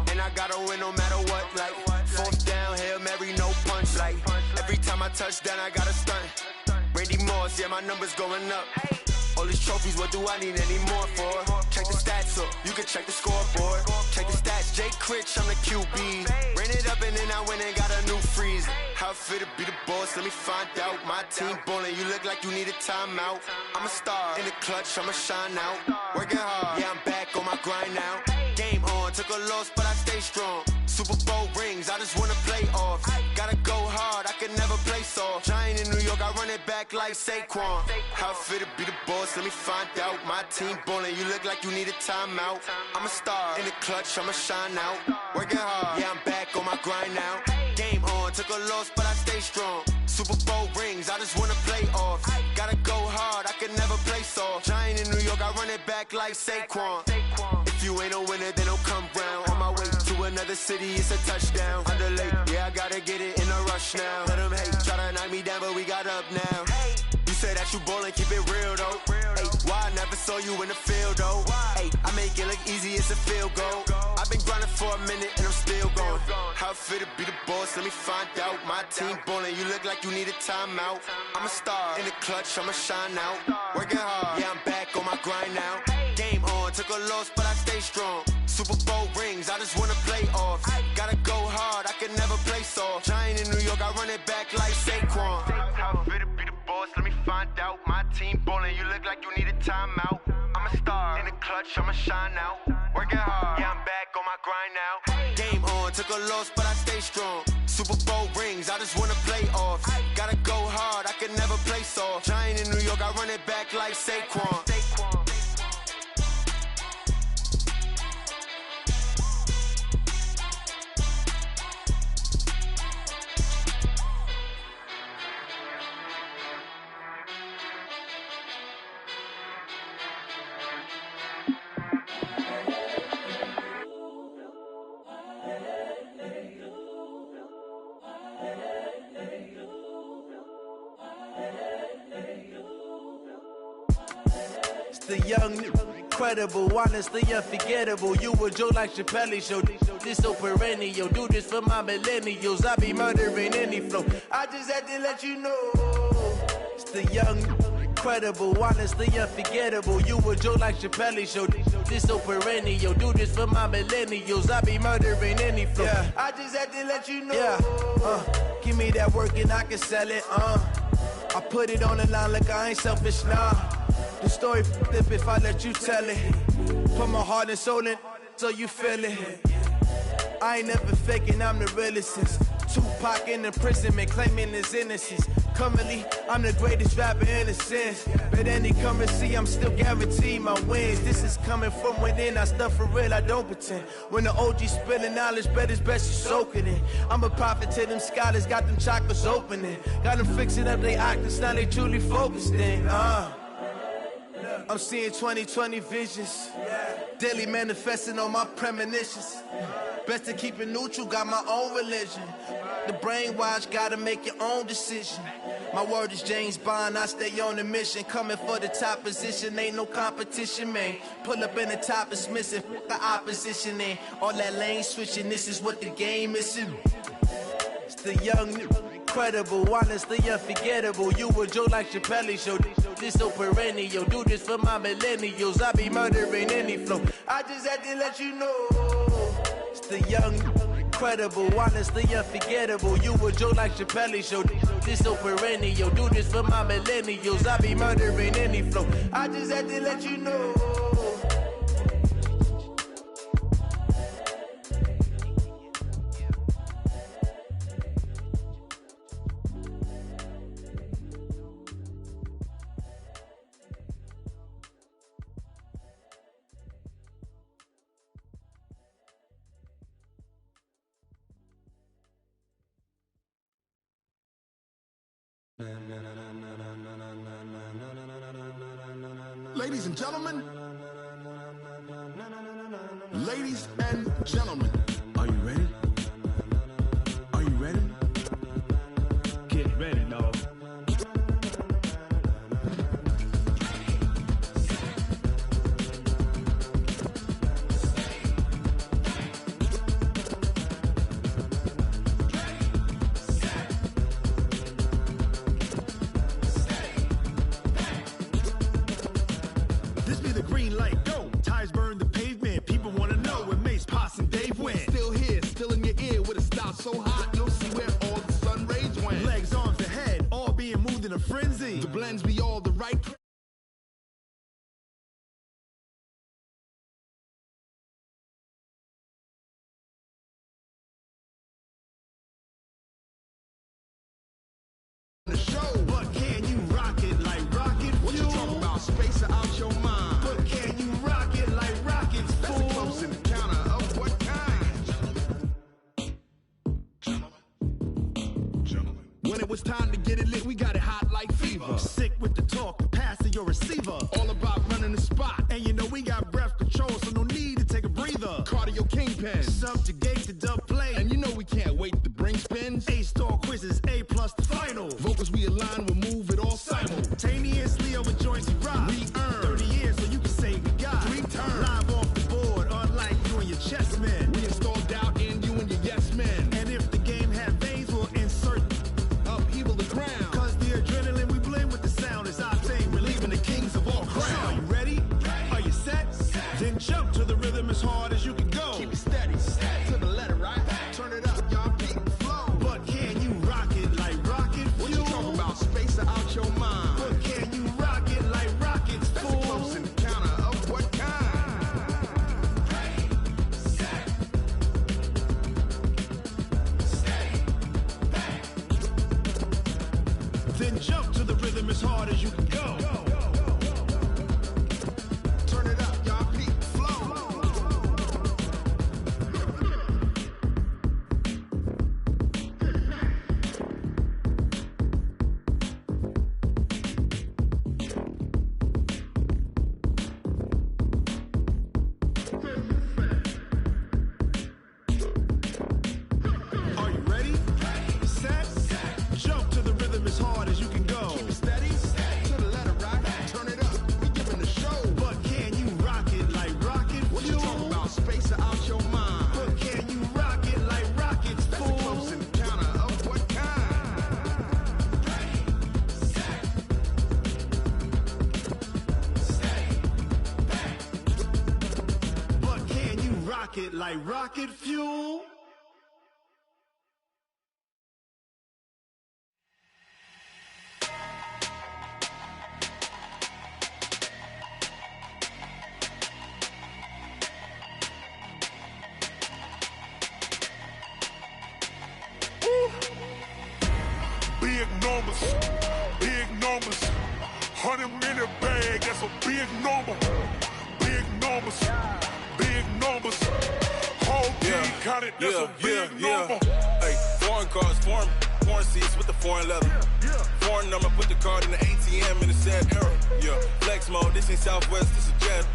And I gotta win no matter what, like fourth down, Hail Mary, no punch. Like every time I touch down, I gotta stunt. Randy Moss, yeah, my numbers going up. All these trophies, what do I need any more for? Check the stats up, you can check the scoreboard. Check the stats, Jay Critch, I'm the QB. Ran it up and then I went and got a new freeze. How I feel to be the boss, let me find out. My team ballin', you look like you need a timeout. I'm a star in the clutch, I'ma shine out. Working hard, yeah, I'm back on my grind now. Game on, took a loss, but I stay strong. Super Bowl rings, I just wanna play off. Gotta go hard, I can never play soft. Giant in New York, I run it back like Saquon. How I feel to be the boss, let me find out. My team ballin', you look like you need a timeout. I'm a star in the clutch, I'ma shine out. Working hard, yeah, I'm back on my grind now. Game on, took a loss, but I stay strong. Super Bowl rings, I just wanna play off. Gotta go hard, I can never play soft. Giant in New York, I run it back like Saquon. If you ain't a winner, then don't come round. On my way to another city, it's a touchdown. Underlay, yeah, I gotta get it in a rush now. Let them hate, try to knock me down, but we got up now. You say that you ballin', keep it real though. Hey, why I never saw you in the field though? Hey, I make it look easy, it's a field goal. I've been grinding for a minute and I'm still going. How I feel to be the boss, let me find out. My team ballin', you look like you need a timeout. I'm a star in the clutch, I'ma shine out. Working hard, yeah, I'm back on my grind now. Game on, took a loss, but I stay strong. Super Bowl rings, I just wanna play off. Gotta go hard, I can never play soft. Giant in New York, I run it back like Saquon. How I feel to be the boss, let me find out. My team ballin', you look like you need a timeout. I'm a star in the clutch, I'ma shine out. Working hard, yeah, I'm back on my grind now. Game on, took a loss, but I stay strong. Super Bowl rings, I just wanna play off. Gotta go hard, I can never play soft. Giant in New York, I run it back like Saquon. The young, incredible, honestly unforgettable. You a joke like Chappelle Show. This so perennial. Do this for my millennials. I be murdering any flow. I just had to let you know. It's the young, incredible, honestly unforgettable. You a joke like Chappelle Show. This so perennial. Do this for my millennials. I be murdering any flow. Yeah. I just had to let you know. Yeah. Give me that work and I can sell it. I put it on the line like I ain't selfish, nah. The story flip if I let you tell it. Put my heart and soul in so you feel it. I ain't never faking, I'm the realest since Tupac in imprisonment, claiming his innocence. Currently, I'm the greatest rapper in a sense. But any come and see, I'm still guaranteed my wins. This is coming from within, I stuff for real, I don't pretend. When the OG spilling knowledge, bet it's best you soak it in. I'm a prophet to them scholars, got them chakras opening. Got them fixing up their octaves, now they truly focused in. I'm seeing 2020 visions, daily manifesting on my premonitions. Best to keep it neutral, got my own religion. The brainwash, gotta make your own decision. My word is James Bond, I stay on the mission. Coming for the top position, ain't no competition, man. Pull up in the top is missing, the opposition in. All that lane switching, this is what the game is. It's the young, incredible, honestly unforgettable. You a joke like Chappelle Show. This so perennial. Do this for my millennials. I be murdering any flow. I just had to let you know. It's the young, incredible, honestly unforgettable. You a joke like Chappelle Show. This so perennial. Do this for my millennials. I be murdering any flow. I just had to let you know. Ladies and gentlemen, ladies and gentlemen, are you ready? Are you ready? Get ready, dog. So hot, you'll see where all the sun rays went. Legs, arms, the head, all being moved in a frenzy. The blends be all the right. The show, but can you rock it like rocket? What you talking about? Space out your mind. But can you rock it like rockets? That's a close encounter of what kind? When it was time to get it lit, we got it hot like fever. Sick with the talk, pass to your receiver. All about running the spot. And you know we got breath control, so no need to take a breather. Cardio kingpin, subjugate the dub play. And you know we can't wait to bring spins. A-star quizzes, A+ the final. Vocals we align, we'll move it all simultaneously over joints we rock. We earn 30 years, so you can say we got 3 turns. Live off the board, unlike you and your chess men. We install doubt in you and your yes men. And if the game had veins, we'll insert upheaval the ground. Cause the adrenaline we blend with the sound is our thing. Relieving the kings of all crowns. So are you ready? Are you set? Then jump to the rhythm as hard as you can go. Keep it steady, to the letter, right? Turn it up, y'all, beat the flow. But can you rock it like rocket fuel? What you talking about? Space out your mind. But can you rock it like rockets, fool? That's a close encounter of what kind? Ready, set, steady, back. Then jump to the rhythm as hard as you can go. Turn it up, y'all, beat the flow. Are you ready? Set, jump to the rhythm as hard as you can go. Keep it steady, to the letter, right? rocket like rocket fuel. Big numbers, big numbers. 100-minute bag, that's a big number. Big numbers, big numbers. Whole team counted, that's a big number. Hey, foreign cars, foreign seats with the foreign leather. Foreign number, put the card in the ATM in the sad era. Yeah, flex mode, this ain't Southwest, this is Jet.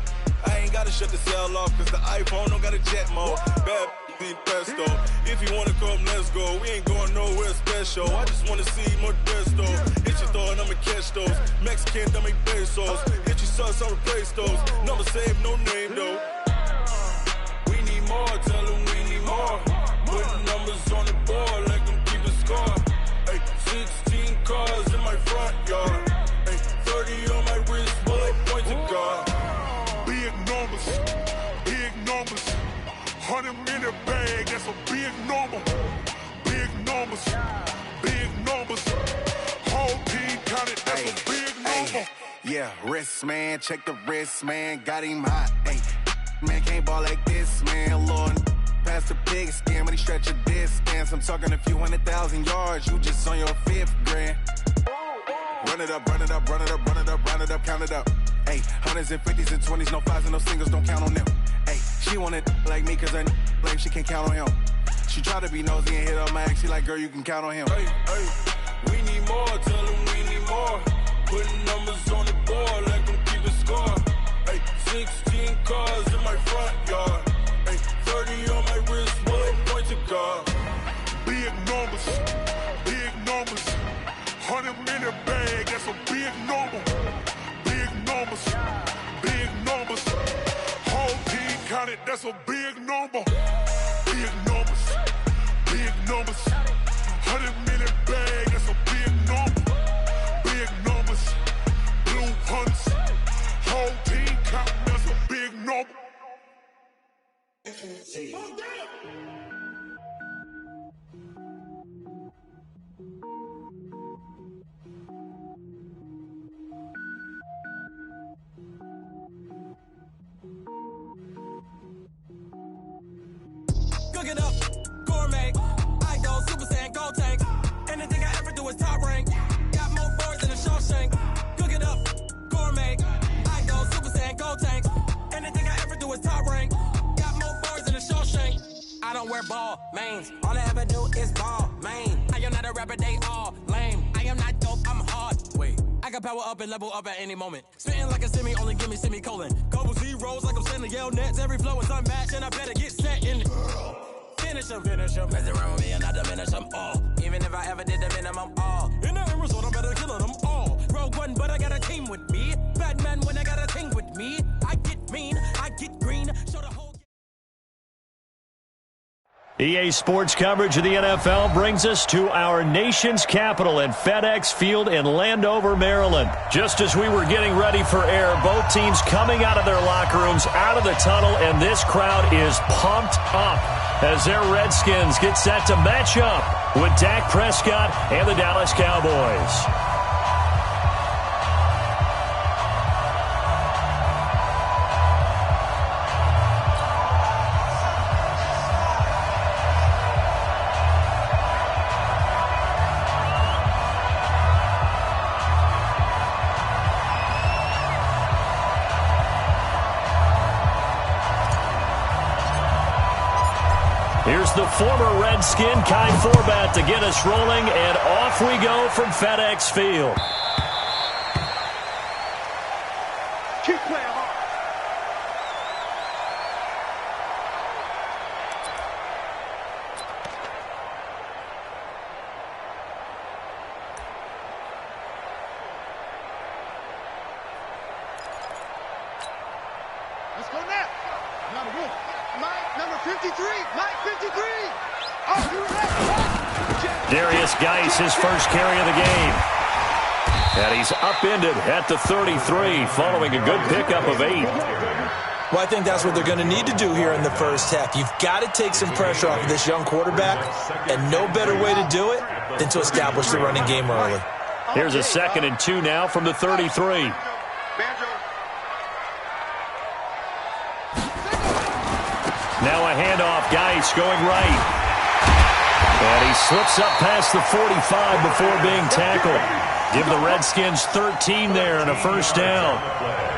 I ain't gotta shut the cell off, cause the iPhone don't got a jet mode. Bad need pesto. If you wanna come, let's go. We ain't going nowhere special. I just wanna see Modesto. Hit your thought, I'ma catch those. Mexican, I make pesos. Hit your sauce, I'll replace those. Number saved, no name though. We need more, tell them we need more. Putting numbers on the board like them keep a score. Hey, 16 cars in my front yard. Hey, 30 on my wrist, bullet point to God. Big numbers, big numbers. 100-minute bag, that's a big number. Big numbers, big numbers. Whole team counted, that's a big number. Yeah, wrist man, check the wrist man, got him hot. Ay, man can't ball like this, man. Lord, past the pig skin when he stretch a distance. I'm talking a few 100,000 yards, you just on your 5th grand. Run it up, run it up, run it up, run it up, run it up, count it up. Ay, 100s and 50s and 20s, no 5s and no singles, don't count on them. Ay, she want it like me, cause her blame she can't count on him. She try to be nosy and hit up my ex, she like, girl, you can count on him. Hey, hey, we need more, tell them we need more. Putting numbers on the board like them keep a score. Hey, 16 cars in my front yard. Hey, 30 on my wrist, bullet point to God. Big numbers, big numbers. 100-minute bag, that's a big number. Big numbers, big numbers. Whole team counted, that's a big number. Big numbers, big numbers. 100-minute bag, that's a big number. Big numbers, blue hunts. Whole team counting, that's a big number. Cook it up, gourmet. I go Super Saiyan, gold tank. Anything I ever do is top rank. Got more boards than a Shawshank. Cook it up, gourmet. I go Super Saiyan, gold tank. Anything I ever do is top rank. Got more boards than a Shawshank. I don't wear ball mains. All I ever do is ball main. I am not a rapper, they all lame. I am not dope, I'm hard. Wait, I can power up and level up at any moment. Spitting like a semi, only give me semicolon. Couple zeros like I'm sending yell nets. Every flow is unmatched and I better get set in. Finish them. Mess around with me and I diminish them all. Even if I ever did the minimum all. In the end result, I'm better killing them all. Rogue One, but I got a team with me. Batman when I got a thing with me. I get mean, I get green. Show the whole... EA Sports coverage of the NFL brings us to our nation's capital at FedEx Field in Landover, Maryland. Just as we were getting ready for air, both teams coming out of their locker rooms, out of the tunnel, and this crowd is pumped up as their Redskins get set to match up with Dak Prescott and the Dallas Cowboys. Here's the former Redskin, Kai Forbath, to get us rolling, and off we go from FedEx Field. Keep playing hard. Let's go now. Number one. Mike, number 53. Mike, 53. Oh, you're right. Darius Geis, his first carry of the game. And he's upended at the 33 following a good pickup of 8. Well, I think that's what they're going to need to do here in the first half. You've got to take some pressure off of this young quarterback, and no better way to do it than to establish the running game early. Here's a 2nd and 2 now from the 33. Now a handoff. Geis going right. And he slips up past the 45 before being tackled. Give the Redskins 13 there and a first down.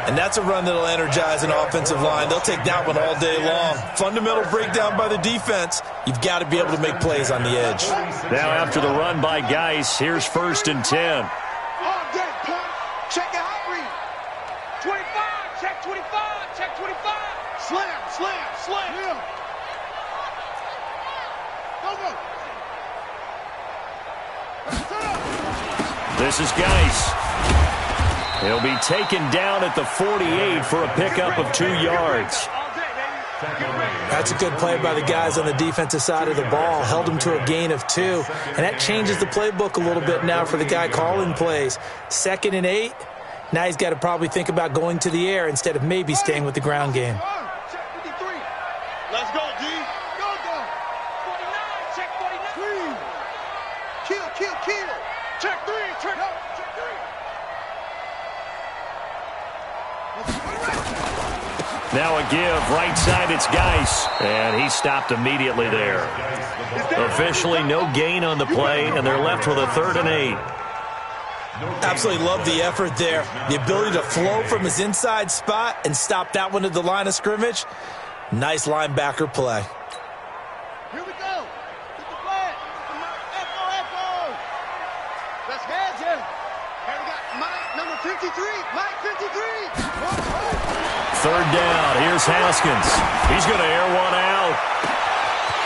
And that's a run that'll energize an offensive line. They'll take that one all day long. Fundamental breakdown by the defense. You've got to be able to make plays on the edge. Now after the run by Geis, here's 1st and 10. Check your hot read. 25, check 25, check 25. Slam, slam, slam. Yeah. Go, go. This is Geis. He'll be taken down at the 48 for a pickup of 2 yards. That's a good play by the guys on the defensive side of the ball. Held him to a gain of 2. And that changes the playbook a little bit now for the guy calling plays. 2nd and 8. Now he's got to probably think about going to the air instead of maybe staying with the ground game. Let's go, D. Go, go. 49, check 49. Kill, kill, kill. Check 3, check up, check 3. Now a give, right side, it's Geis. And he stopped immediately there. Officially no gain on the play, and they're left with a 3rd and 8. Absolutely love the effort there. The ability to flow from his inside spot and stop that one at the line of scrimmage. Nice linebacker play. Here we go. Get the flag. Echo. Let's head you. Here we got Mike, number 53. Mike, 53. 3rd down. Here's Haskins. He's going to air one out.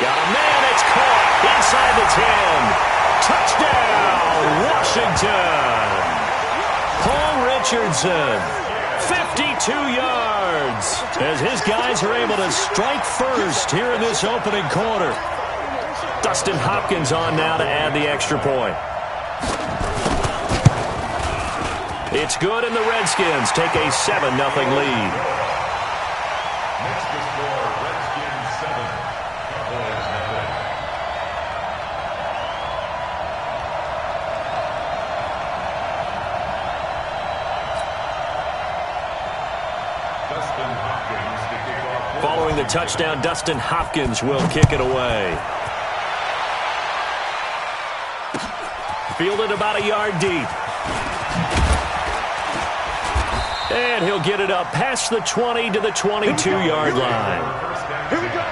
Got a man. It's caught inside the 10. Touchdown, Washington. Paul Richardson, 52 yards, as his guys are able to strike first here in this opening quarter. Dustin Hopkins on now to add the extra point. It's good, and the Redskins take a 7-0 lead. Next to score, Redskins 7, Cowboys 0. Following the touchdown, Dustin Hopkins will kick it away. Fielded about a yard deep. And he'll get it up past the 20 to the 22-yard line. Here we go.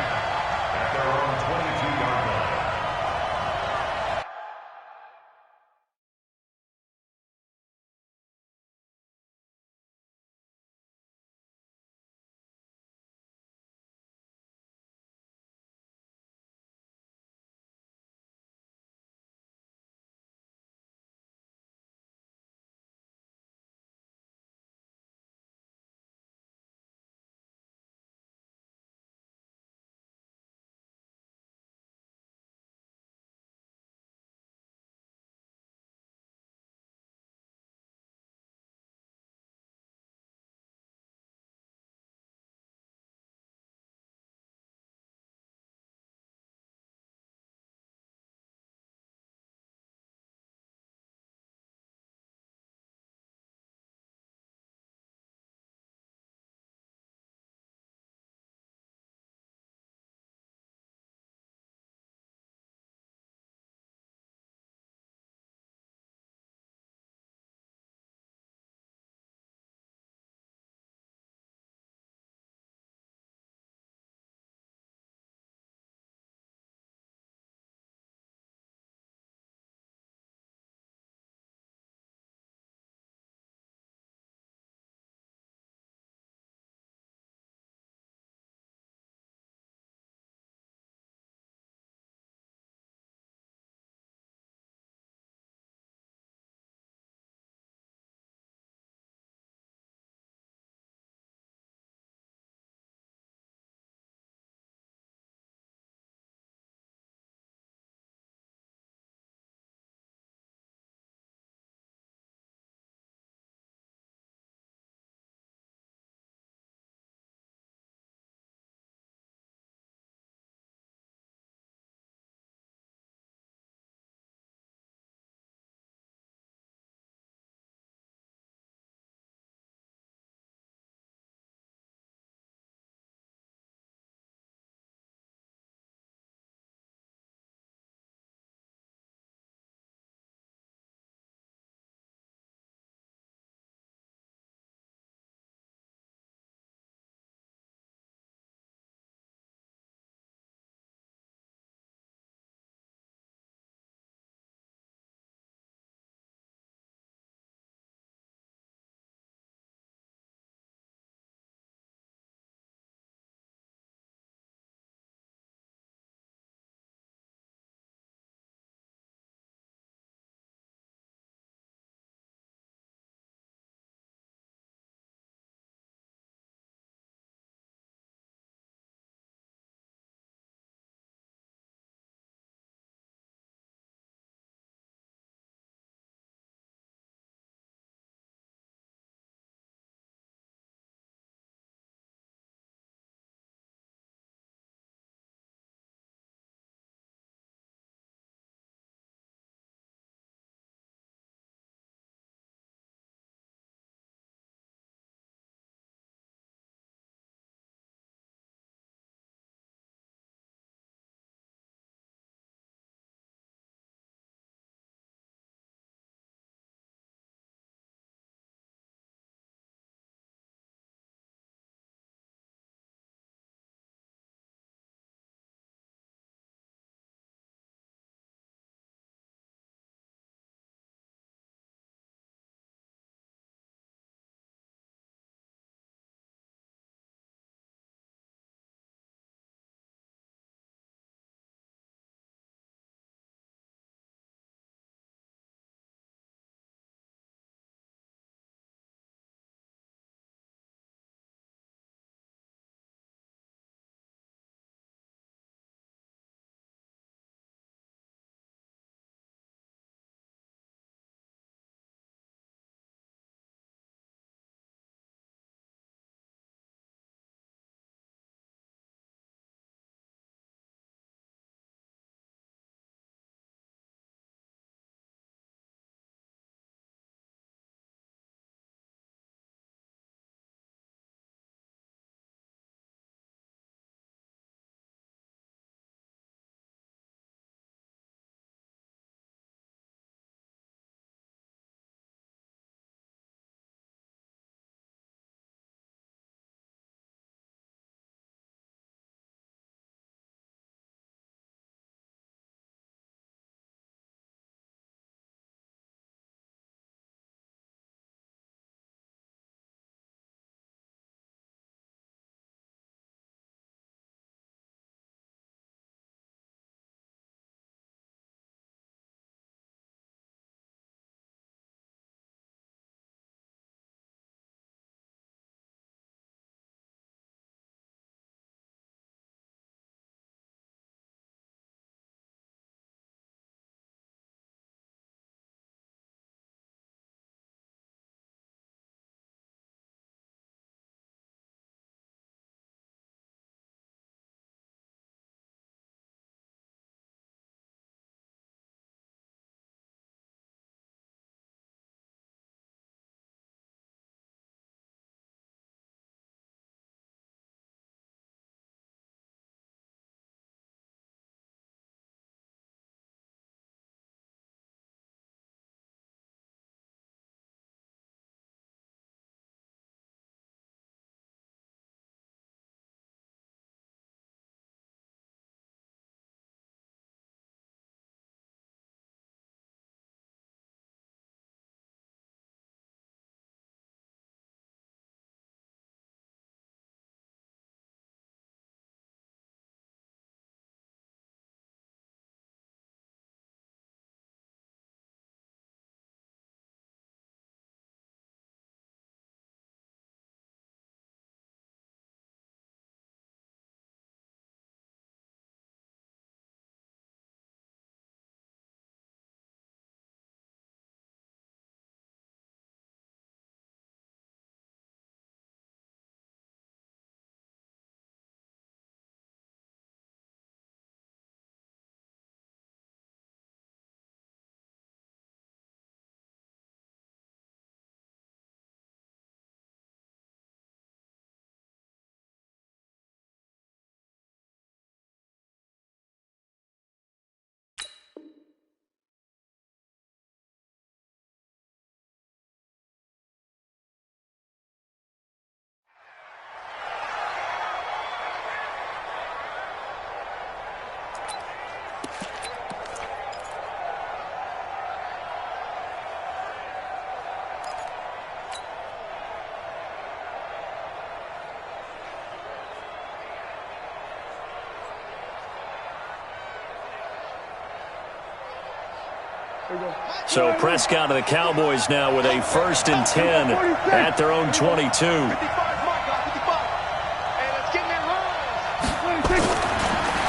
So Prescott and the Cowboys now with a 1st and 10 at their own 22.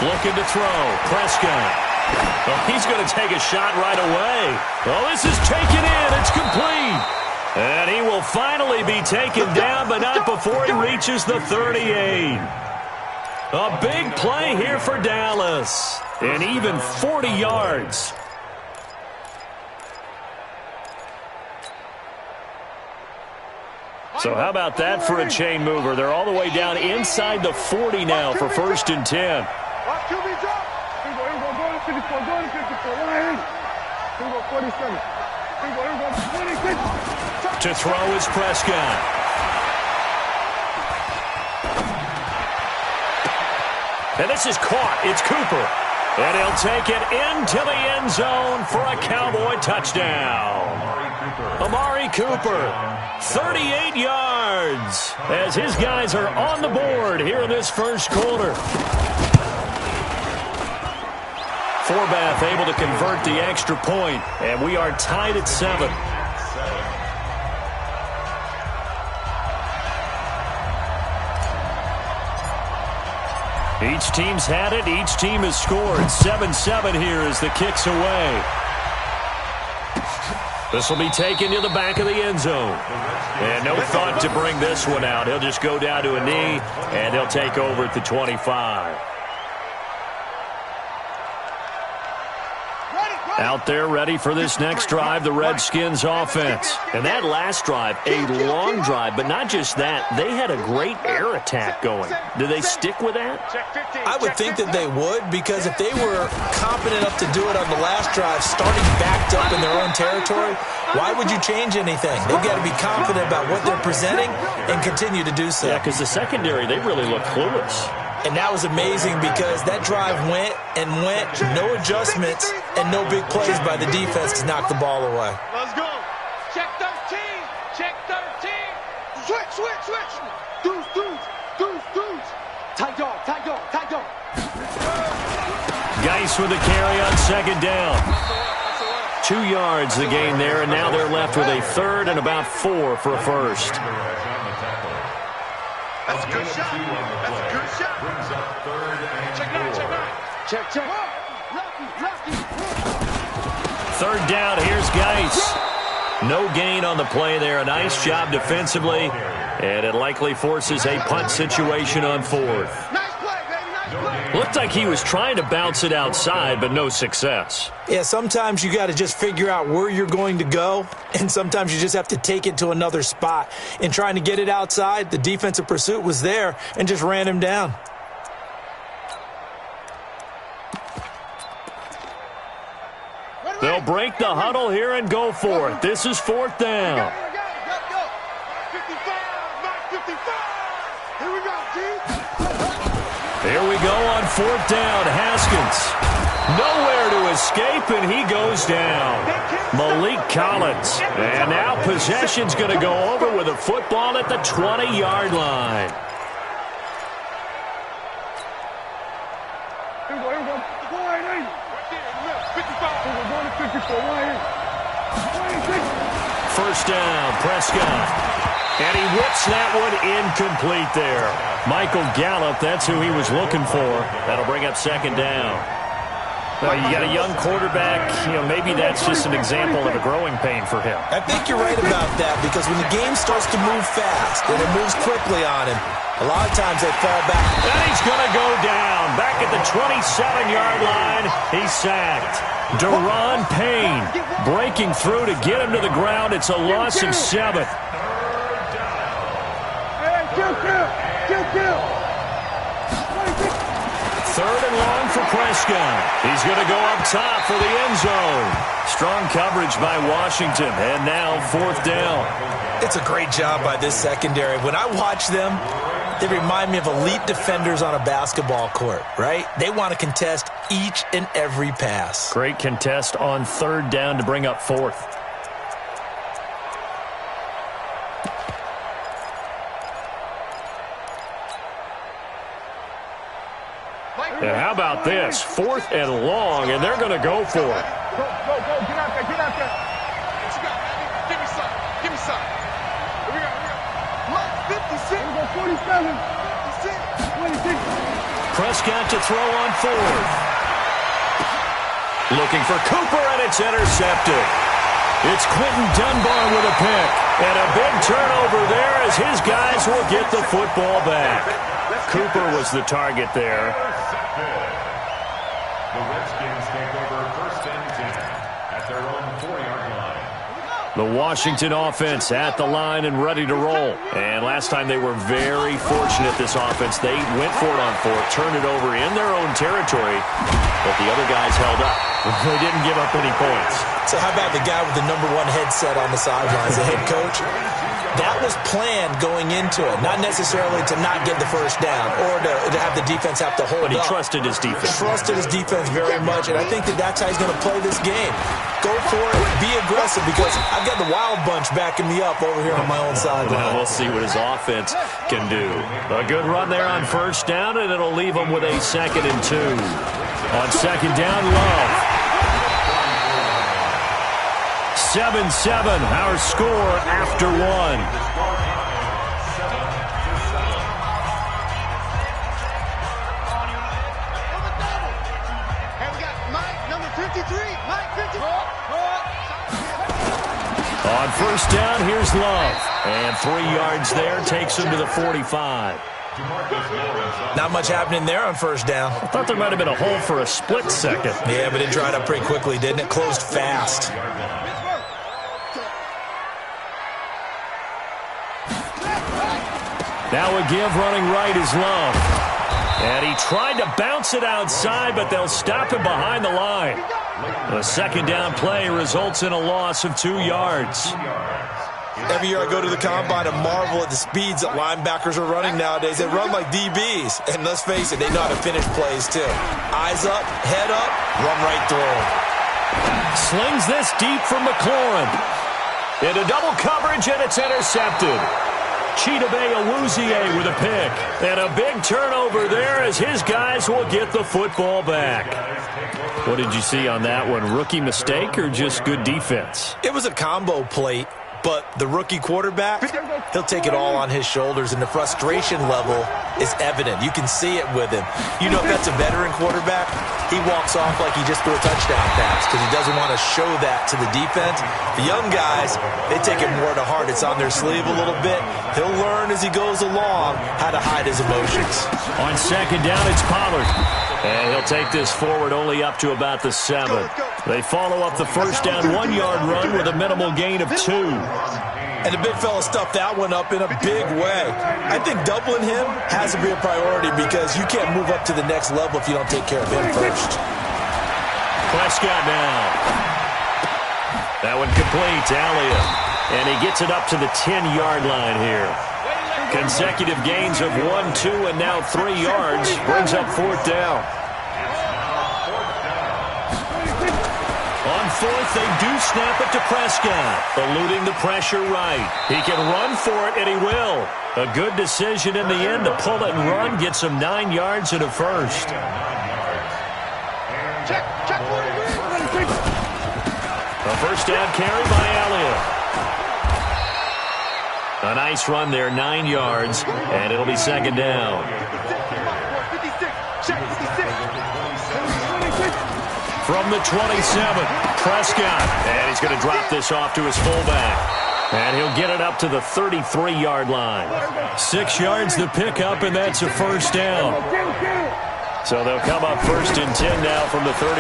Looking to throw. Prescott. Well, he's going to take a shot right away. Well, this is taken in. It's complete. And he will finally be taken down, but not before he reaches the 38. A big play here for Dallas. And even 40 yards. So how about that for a chain mover? They're all the way down inside the 40 now for 1st and 10. To throw is Prescott. And this is caught. It's Cooper. And he'll take it into the end zone for a Cowboy touchdown. Amari Cooper, 38 yards, as his guys are on the board here in this first quarter. Forbath able to convert the extra point, and we are tied at 7. Each team's had it. Each team has scored. 7-7 here as the kick's away. This will be taken to the back of the end zone. And no thought to bring this one out. He'll just go down to a knee, and he'll take over at the 25. Out there ready for this next drive, the Redskins offense. And that last drive, a long drive, but not just that. They had a great air attack going. Do they stick with that? I would think that they would, because if they were competent enough to do it on the last drive, starting backed up in their own territory, why would you change anything? They've got to be confident about what they're presenting and continue to do so. Yeah, because the secondary, they really look clueless. And that was amazing because that drive went and went, no adjustments and no big plays by the defense to knock the ball away. Let's go. Check 13. Check 13. Switch, switch, switch. Deuce, deuce, deuce, deuce. Tight dog, tight dog, tight dog. Geis with the carry on 2nd down. 2 yards the gain there, and now they're left with a 3rd and about 4 for a first. That's a good shot. That's a good shot. Brings up 3rd and 4. Check, check. Lucky. 3rd down, here's Geis. No gain on the play there. A nice job defensively, and it likely forces a punt situation on 4th. Nice play, baby. Nice play. Looked like he was trying to bounce it outside, but no success. Yeah, sometimes you got to just figure out where you're going to go, and sometimes you just have to take it to another spot. In trying to get it outside, the defensive pursuit was there and just ran him down. They'll break the huddle here and go for it. This is 4th down. 55. Here we go, G. Here we go on 4th down. Haskins. Nowhere to escape, and he goes down. Malik Collins. And now possession's going to go over with a football at the 20-yard line. Here we go. 1st down, Prescott. And he whips that one incomplete there. Michael Gallup, that's who he was looking for. That'll bring up 2nd down. Well, you got a young quarterback, maybe that's just an example of a growing pain for him. I think you're right about that, because when the game starts to move fast and it moves quickly on him, a lot of times they fall back. And he's going to go down. Back at the 27-yard line, he's sacked. Deron Payne breaking through to get him to the ground. It's a loss of 7. Kill. 3rd and long for Prescott. He's going to go up top for the end zone. Strong coverage by Washington. And now 4th down. It's a great job by this secondary. When I watch them, they remind me of elite defenders on a basketball court, right? They want to contest each and every pass. Great contest on 3rd down to bring up 4th. And how about this? 4th and long, and they're going to go for it. Go. Get out there. What you got, Abby? Give me some. Here we go. Mike, 56. Here we go, 47. 56. 26. Prescott to throw on fourth. Looking for Cooper, and it's intercepted. It's Quentin Dunbar with a pick. And a big turnover there as his guys will get the football back. Cooper was the target there. The Redskins take over 1st and 10 at their own 4-yard line. The Washington offense at the line and ready to roll. And last time they were very fortunate, this offense. They went for it on fourth, turned it over in their own territory, but the other guys held up. They didn't give up any points. So how about the guy with the #1 headset on the sidelines, the head coach? That was planned going into it, not necessarily to not get the first down or to have the defense have to hold up. But he trusted his defense. Trusted his defense very much, and I think that's how he's going to play this game. Go for it, be aggressive, because I've got the wild bunch backing me up over here on my own sideline. Well, we'll see what his offense can do. A good run there on first down, and it'll leave him with a 2nd and 2. On second down, Love. 7-7, our score after 1. And we got Mike, number 53. Mike, 54. On first down, here's Love. And 3 yards there takes him to the 45. Not much happening there on first down. I thought there might have been a hole for a split second. Yeah, but it dried up pretty quickly, didn't it? Closed fast. Now a give running right is Love. And he tried to bounce it outside, but they'll stop him behind the line. The second down play results in a loss of 2 yards. Every year I go to the combine and marvel at the speeds that linebackers are running nowadays. They run like DBs. And let's face it, they know how to finish plays too. Eyes up, head up, run right through them. Slings this deep from McLaurin. Into double coverage, and it's intercepted. Chidobe Awuzie with a pick. And a big turnover there as his guys will get the football back. What did you see on that one? Rookie mistake or just good defense? It was a combo plate, but the rookie quarterback, he'll take it all on his shoulders, and the frustration level is evident. You can see it with him. You know, if that's a veteran quarterback, he walks off like he just threw a touchdown pass because he doesn't want to show that to the defense. The young guys, they take it more to heart. It's on their sleeve a little bit. He'll learn as he goes along how to hide his emotions. On second down, it's Pollard. And he'll take this forward only up to about the 7. They follow up the first down 1-yard run with a minimal gain of 2. And the big fella stuffed that one up in a big way. I think doubling him has to be a priority because you can't move up to the next level if you don't take care of him first. Prescott now. That one complete to Elliott. And he gets it up to the 10-yard line here. Consecutive gains of 1, 2, and now 3 yards. Brings up fourth down. On fourth, they do snap it to Prescott. Eluding the pressure right. He can run for it, and he will. A good decision in the end to pull it and run. Gets him 9 yards and a first. A first down carry by Elliott. A nice run there, 9 yards, and it'll be second down. From the 27, Prescott, and he's going to drop this off to his fullback. And he'll get it up to the 33-yard line. 6 yards the pickup, and that's a first down. So they'll come up 1st and 10 now from the 33.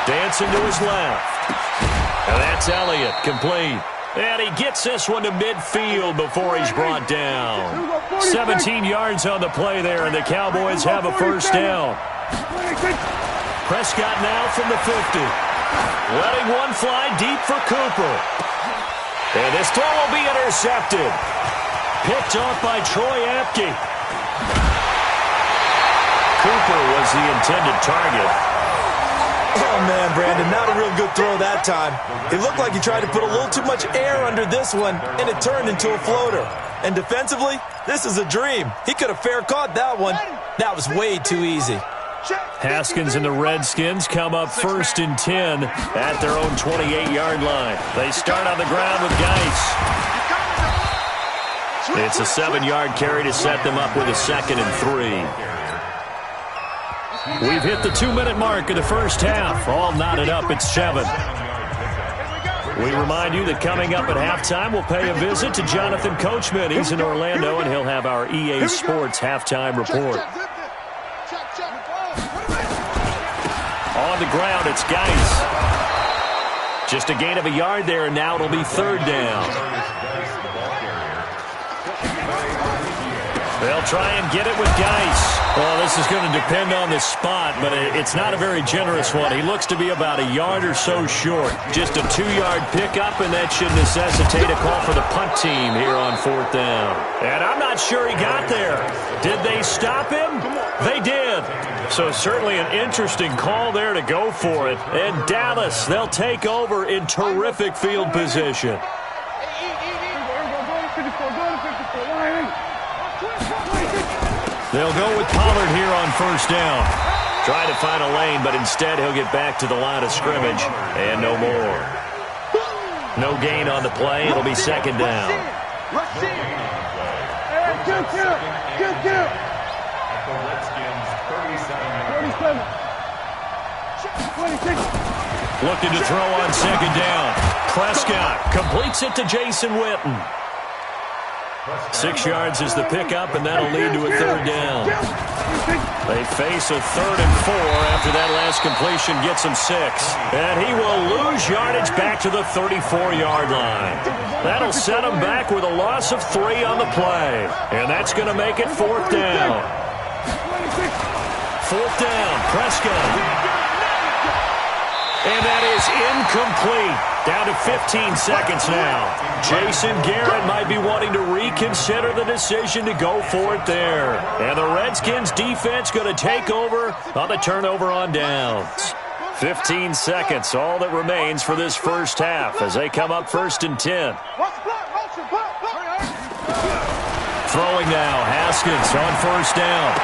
Dancing to his left. And that's Elliott, complete. And he gets this one to midfield before he's brought down. 17 yards on the play there, and the Cowboys have a first down. Prescott now from the 50. Letting one fly deep for Cooper. And this throw will be intercepted. Picked off by Troy Apke. Cooper was the intended target. Oh, man, Brandon, not a real good throw that time. It looked like he tried to put a little too much air under this one, and it turned into a floater. And defensively, this is a dream. He could have fair caught that one. That was way too easy. Haskins and the Redskins come up 1st and 10 at their own 28-yard line. They start on the ground with Geis. It's a 7-yard carry to set them up with a 2nd and 3. We've hit the 2-minute mark of the first half. All knotted up at 7. We remind you that coming up at halftime, we'll pay a visit to Jonathan Coachman. He's in Orlando, and he'll have our EA Sports halftime report. On the ground, it's Geis. Just a gain of a yard there, and now it'll be 3rd down. They'll try and get it with Geis. Well, this is going to depend on the spot, but it's not a very generous one. He looks to be about a yard or so short. Just a 2-yard pickup, and that should necessitate a call for the punt team here on 4th down. And I'm not sure he got there. Did they stop him? They did. So certainly an interesting call there to go for it. And Dallas, they'll take over in terrific field position. They'll go with Pollard here on 1st down. Try to find a lane, but instead he'll get back to the line of scrimmage and no more. No gain on the play. It'll be 2nd down. Looking to throw on 2nd down. Prescott completes it to Jason Witten. 6 yards is the pickup, and that'll lead to a 3rd down. They face a 3rd and 4 after that last completion gets him 6. And he will lose yardage back to the 34-yard line. That'll set him back with a loss of 3 on the play. And that's going to make it 4th down. 4th down, Prescott. And that is incomplete. Down to 15 seconds now. Jason Garrett might be wanting to reconsider the decision to go for it there. And the Redskins defense going to take over on the turnover on downs. 15 seconds, all that remains for this first half as they come up 1st and 10. Throwing now, Haskins on 1st down.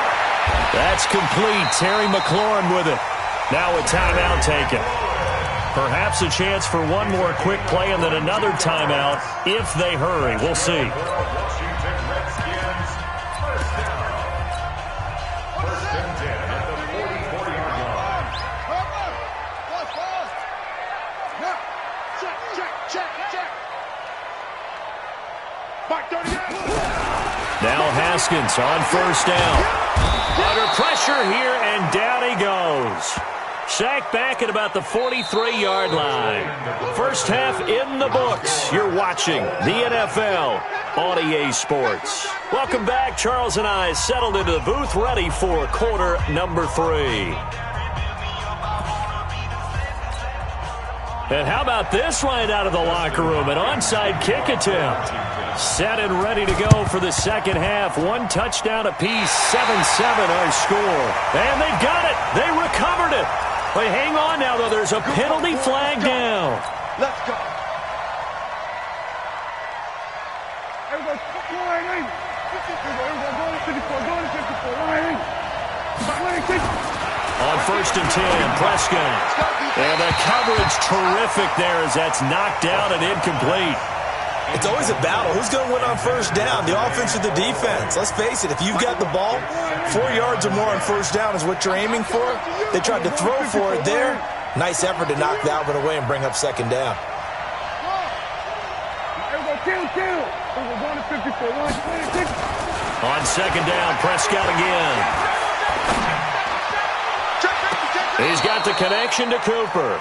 That's complete. Terry McLaurin with it. Now a timeout taken. Perhaps a chance for one more quick play and then another timeout if they hurry. We'll see. Washington Redskins, 1st down. 1st and 10 at the 44-yard line. Now Haskins on 1st down. Under pressure here, and down he goes. Sacked back at about the 43-yard line. First half in the books. You're watching the NFL on EA Sports. Welcome back. Charles and I settled into the booth, ready for quarter number 3. And how about this right out of the locker room? An onside kick attempt. Set and ready to go for the second half. 1 touchdown apiece. 7-7 our score. And they've got it. They recovered it. But hang on now, though. There's a penalty flag down. Let's go. On 1st and 10, Prescott. And the coverage terrific there as that's knocked down and incomplete. It's always a battle. Who's going to win on 1st down, the offense or the defense? Let's face it, if you've got the ball, 4 yards or more on 1st down is what you're aiming for. They tried to throw for it there. Nice effort to knock that one away and bring up 2nd down. On 2nd down, Prescott again. He's got the connection to Cooper.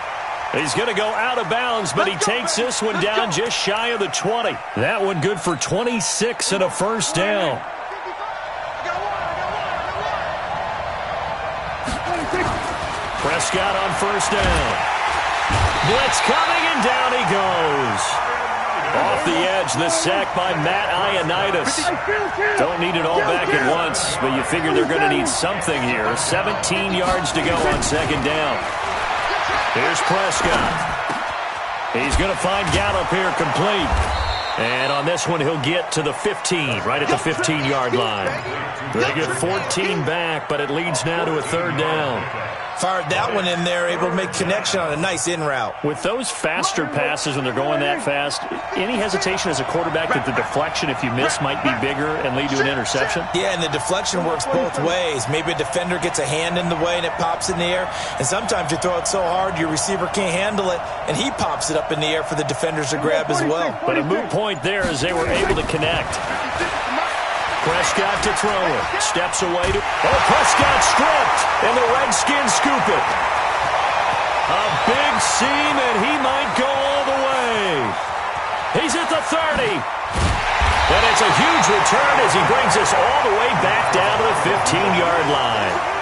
He's going to go out of bounds, but he takes this one down just shy of the 20. That one good for 26 and a 1st down. Prescott on 1st down. Blitz coming, and down he goes. Off the edge, the sack by Matt Ioannidis. Don't need it all back at once, but you figure they're going to need something here. 17 yards to go on 2nd down. Here's Prescott. He's going to find Gallup here complete. And on this one, he'll get to the 15, right at the 15-yard line. They get 14 back, but it leads now to a third down. Fired that one in there, able to make connection on a nice in route. With those faster passes when they're going that fast, any hesitation as a quarterback that the deflection, if you miss, might be bigger and lead to an interception? Yeah, and the deflection works both ways. Maybe a defender gets a hand in the way and it pops in the air. And sometimes you throw it so hard your receiver can't handle it, and he pops it up in the air for the defenders to grab as well. But a moot point there as they were able to connect. Prescott to throw it. Steps away to... Oh, Prescott stripped, and the Redskins scoop it. A big seam, and he might go all the way. He's at the 30. And it's a huge return as he brings us all the way back down to the 15-yard line.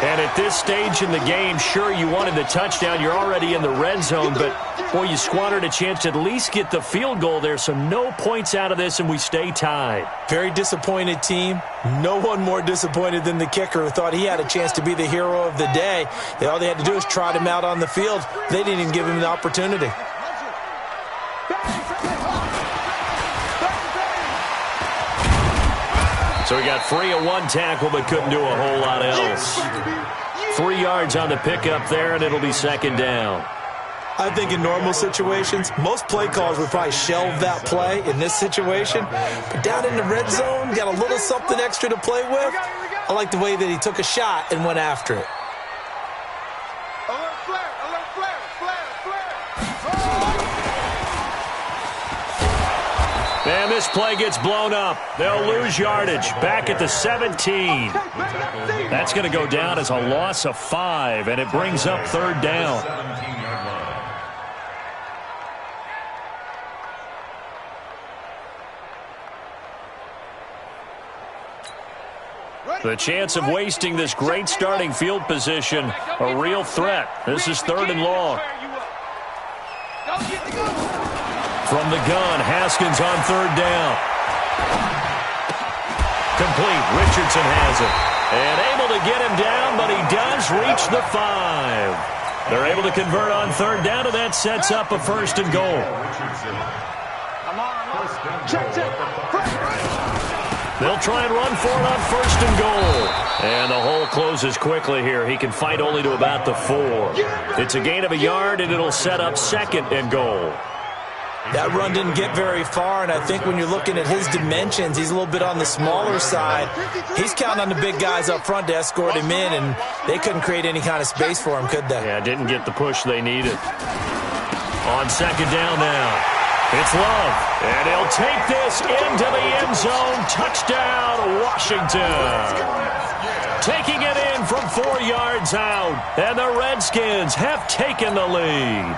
And at this stage in the game, sure, you wanted the touchdown. You're already in the red zone, but, boy, you squandered a chance to at least get the field goal there, so no points out of this, and we stay tied. Very disappointed team. No one more disappointed than the kicker who thought he had a chance to be the hero of the day. All they had to do was trot him out on the field. They didn't even give him the opportunity. So he got free of one tackle but couldn't do a whole lot else. 3 yards on the pickup there, and it'll be second down. I think in normal situations, most play calls would probably shelve that play in this situation. But down in the red zone, got a little something extra to play with. I like the way that he took a shot and went after it. And this play gets blown up. They'll lose yardage. Back at the 17. That's going to go down as a loss of 5, and it brings up third down. The chance of wasting this great starting field position, a real threat. This is third and long. From the gun, Haskins on third down. Complete. Richardson has it. And able to get him down, but he does reach the 5. They're able to convert on third down, and that sets up a first and goal. They'll try and run for it on first and goal. And the hole closes quickly here. He can fight only to about the 4. It's a gain of a yard, and it'll set up second and goal. That run didn't get very far, and I think when you're looking at his dimensions, he's a little bit on the smaller side. He's counting on the big guys up front to escort him in, and they couldn't create any kind of space for him, could they? Yeah, didn't get the push they needed. On second down now, it's Love, and he'll take this into the end zone. Touchdown, Washington. Taking it in from 4 yards out, and the Redskins have taken the lead.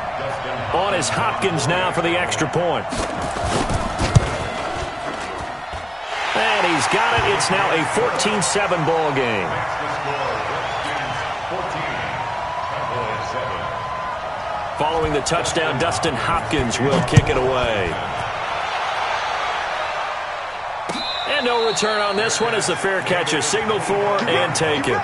On is Hopkins now for the extra point. And he's got it. It's now a 14-7 ball game. Following the touchdown, Dustin Hopkins will kick it away. And no return on this one as the fair catch is signaled for and taken.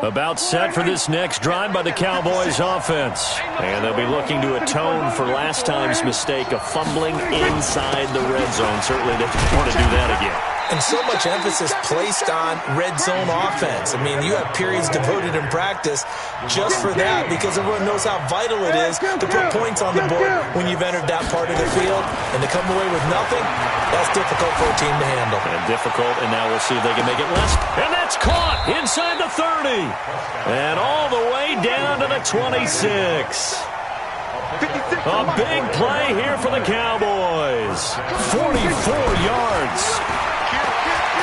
About set for this next drive by the Cowboys offense. And they'll be looking to atone for last time's mistake of fumbling inside the red zone. Certainly they don't want to do that again. And so much emphasis placed on red zone offense. I mean, you have periods devoted in practice just for that because everyone knows how vital it is to put points on the board when you've entered that part of the field. And to come away with nothing, that's difficult for a team to handle. And difficult, and now we'll see if they can make it less. And that's caught inside the 30. And all the way down to the 26. A big play here for the Cowboys. 44 yards.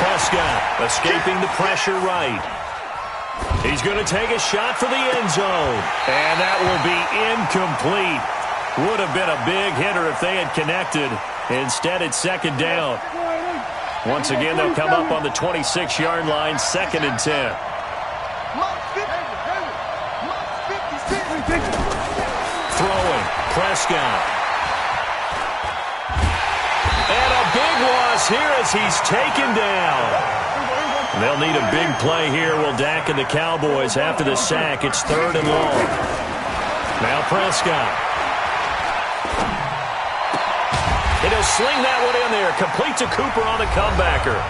Prescott escaping the pressure right. He's going to take a shot for the end zone. And that will be incomplete. Would have been a big hitter if they had connected. Instead, it's second down. Once again, they'll come up on the 26-yard line, second and 10. Throwing. Prescott. And a big loss here as he's taken down. They'll need a big play here. Will Dak and the Cowboys after the sack. It's 3rd and long. Now Prescott. And he'll sling that one in there. Complete to Cooper on the comebacker.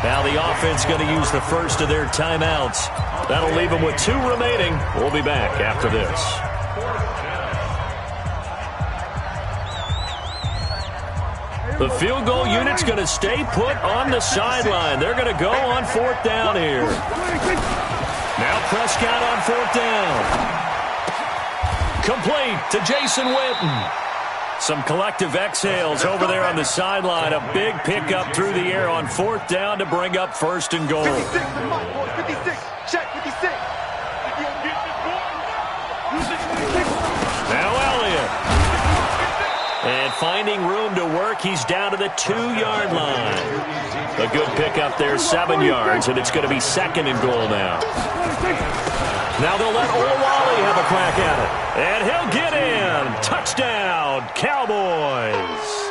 Now the offense going to use the first of their timeouts. That'll leave them with 2 remaining. We'll be back after this. The field goal unit's going to stay put on the sideline. They're going to go on 4th down here. Now Prescott on 4th down. Complete to Jason Witten. Some collective exhales over there on the sideline. A big pickup through the air on 4th down to bring up 1st and goal. 56, check 56. Now Elliott. And finding room to work, he's down to the 2-yard line. A good pickup there, 7 yards, and it's going to be 2nd and goal now. Now they'll let Olawale have a crack at it. And he'll get in. Touchdown, Cowboys.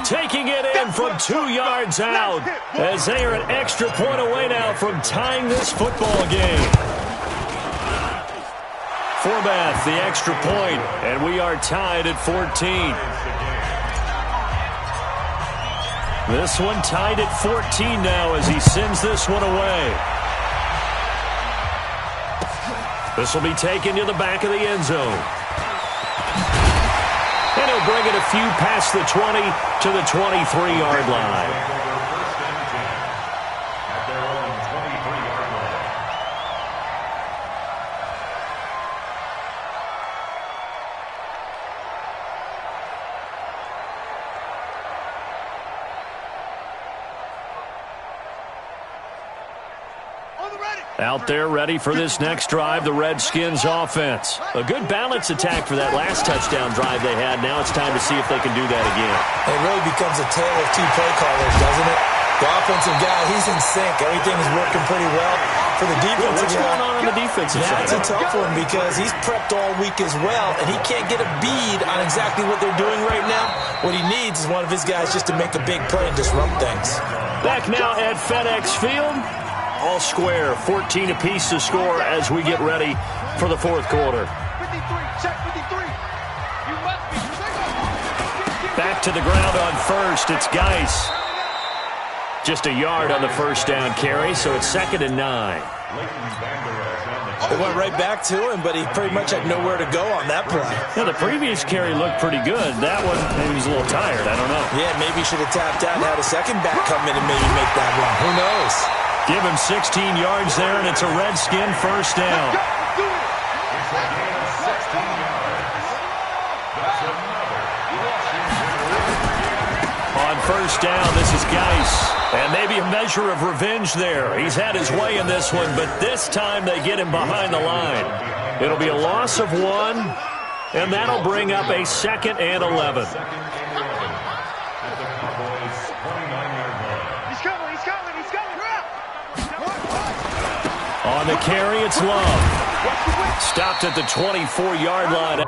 Taking it in from 2 yards out as they are an extra point away now from tying this football game. Forbath, the extra point, and we are tied at 14. This one tied at 14 now as he sends this one away. This will be taken to the back of the end zone. And he'll bring it a few past the 20 to the 23-yard line. Out there ready for this next drive, the Redskins offense. A good balance attack for that last touchdown drive they had. Now it's time to see if they can do that again. It really becomes a tale of 2 play callers, doesn't it? The offensive guy, he's in sync. Everything is working pretty well. For the defensive What's going on the defensive side? That's a tough one because he's prepped all week as well, and he can't get a bead on exactly what they're doing right now. What he needs is one of his guys just to make a big play and disrupt things. Back now at FedEx Field. All square, 14 apiece to score as we get ready for the 4th quarter. 53, check 53. You must be. Back to the ground on first. It's Geis. Just a yard on the first down carry, so it's 2nd and 9. They went right back to him, but he pretty much had nowhere to go on that play. Yeah, the previous carry looked pretty good. That one, maybe he was a little tired. I don't know. Yeah, maybe he should have tapped out and had a second back come in and maybe make that run. Who knows? Give him 16 yards there, and it's a Redskin first down. On first down, this is Geis. And maybe a measure of revenge there. He's had his way in this one, but this time they get him behind the line. It'll be a loss of 1, and that'll bring up a 2nd and 11. On the carry, it's Love. Stopped at the 24-yard line.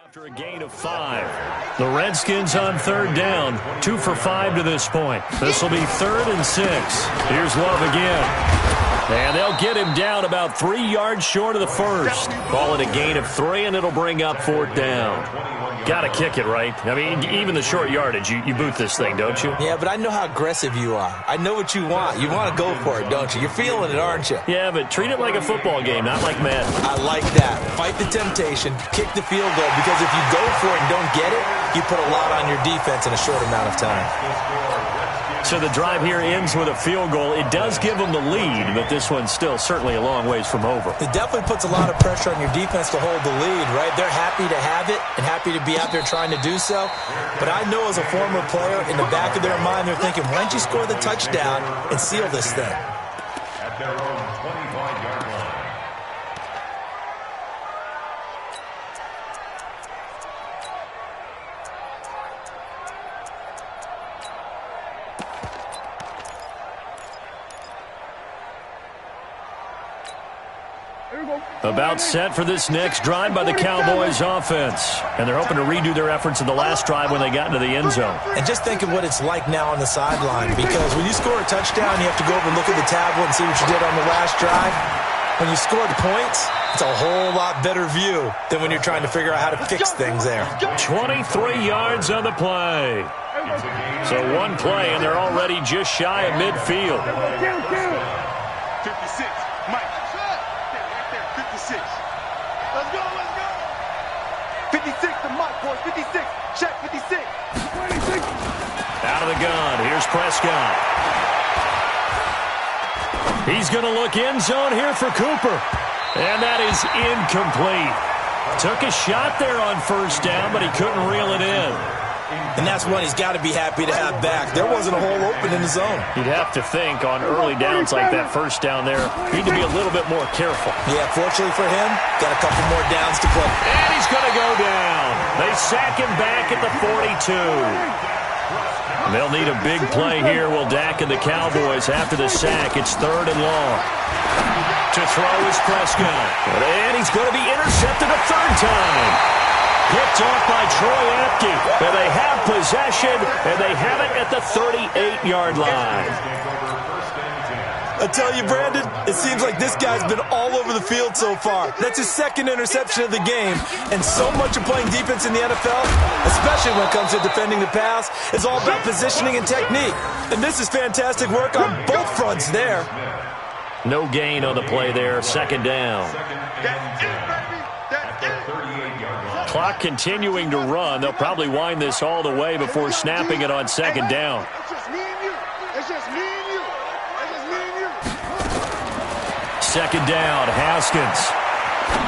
After a gain of 5, the Redskins on 3rd down, 2 for 5 to this point. This will be 3rd and 6. Here's Love again. And they'll get him down about 3 yards short of the first. Call it a gain of 3, and it'll bring up 4th down. Got to kick it, right? I mean, even the short yardage, you boot this thing, don't you? Yeah, but I know how aggressive you are. I know what you want. You want to go for it, don't you? You're feeling it, aren't you? Yeah, but treat it like a football game, not like Madden. I like that. Fight the temptation, kick the field goal, because if you go for it and don't get it, you put a lot on your defense in a short amount of time. So the drive here ends with a field goal. It does give them the lead, but this one's still certainly a long ways from over. It definitely puts a lot of pressure on your defense to hold the lead, right? They're happy to have it and happy to be out there trying to do so. But I know as a former player, in the back of their mind, they're thinking, why don't you score the touchdown and seal this thing? At their own 25-yard line. About set for this next drive by the Cowboys offense. And they're hoping to redo their efforts in the last drive when they got into the end zone. And just think of what it's like now on the sideline, because when you score a touchdown, you have to go over and look at the tablet and see what you did on the last drive. When you score the points, it's a whole lot better view than when you're trying to figure out how to fix things there. 23 yards on the play. So one play, and they're already just shy of midfield. 56, Mike. Right there, 56. Let's go, let's go. 56 to Mike, boys. 56. Check, 56. 26. Out of the gun. Here's Prescott. He's going to look end zone here for Cooper. And that is incomplete. Took a shot there on first down, but he couldn't reel it in. And that's one he's got to be happy to have back. There wasn't a hole open in the zone. You'd have to think on early downs like that first down there, need to be a little bit more careful. Yeah, fortunately for him, got a couple more downs to play. And he's going to go down. They sack him back at the 42. They'll need a big play here. Will Dak and the Cowboys after the sack. It's 3rd and long. To throw is Prescott. And he's going to be intercepted a 3rd time. Picked off by Troy Apke. And they have possession, and they have it at the 38-yard line. I tell you, Brandon, it seems like this guy's been all over the field so far. That's his 2nd interception of the game. And so much of playing defense in the NFL, especially when it comes to defending the pass, is all about positioning and technique. And this is fantastic work on both fronts there. No gain on the play there. 2nd down. Clock continuing to run. They'll probably wind this all the way before snapping it on 2nd down. It's just me and you. It's just me and you. It's just me and you. 2nd down. Haskins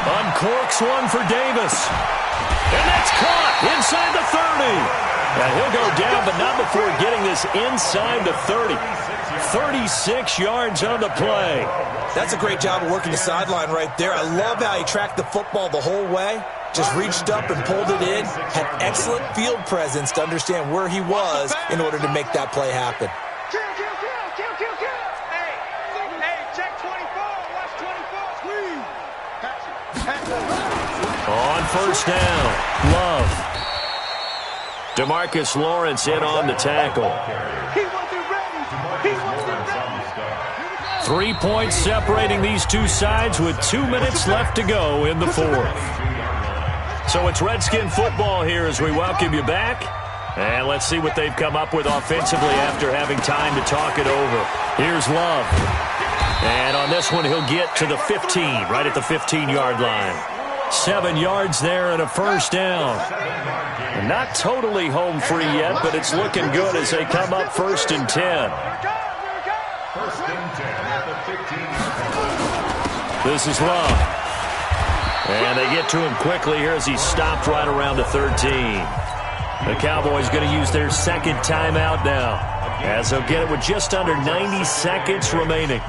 uncorks one for Davis. And that's caught inside the 30. And he'll go down, but not before getting this inside the 30. 36 yards on the play. That's a great job of working the sideline right there. I love how he tracked the football the whole way. Just reached up and pulled it in. Had excellent field presence to understand where he was in order to make that play happen. Kill. Hey, check 24. Watch 24. Squeeze. On 1st down, Love. DeMarcus Lawrence in on the tackle. He wasn't ready. 3 points separating these two sides with 2 minutes left to go in the 4th. So it's Redskin football here as we welcome you back. And let's see what they've come up with offensively after having time to talk it over. Here's Love. And on this one, he'll get to the 15, right at the 15-yard line. 7 yards there and a 1st down. And not totally home free yet, but it's looking good as they come up 1st and 10. 1st and 10 at the 15. This is Love. And they get to him quickly here as he stopped right around the 13. The Cowboys going to use their 2nd timeout now, as they'll get it with just under 90 seconds remaining.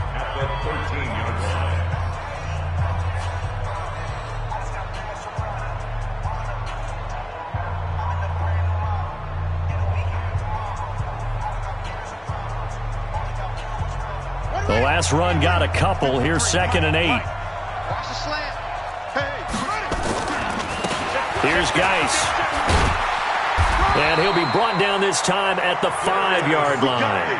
The last run got a couple. Here's 2nd and 8. Watch the slant. Here's Geis. And he'll be brought down this time at the 5-yard line.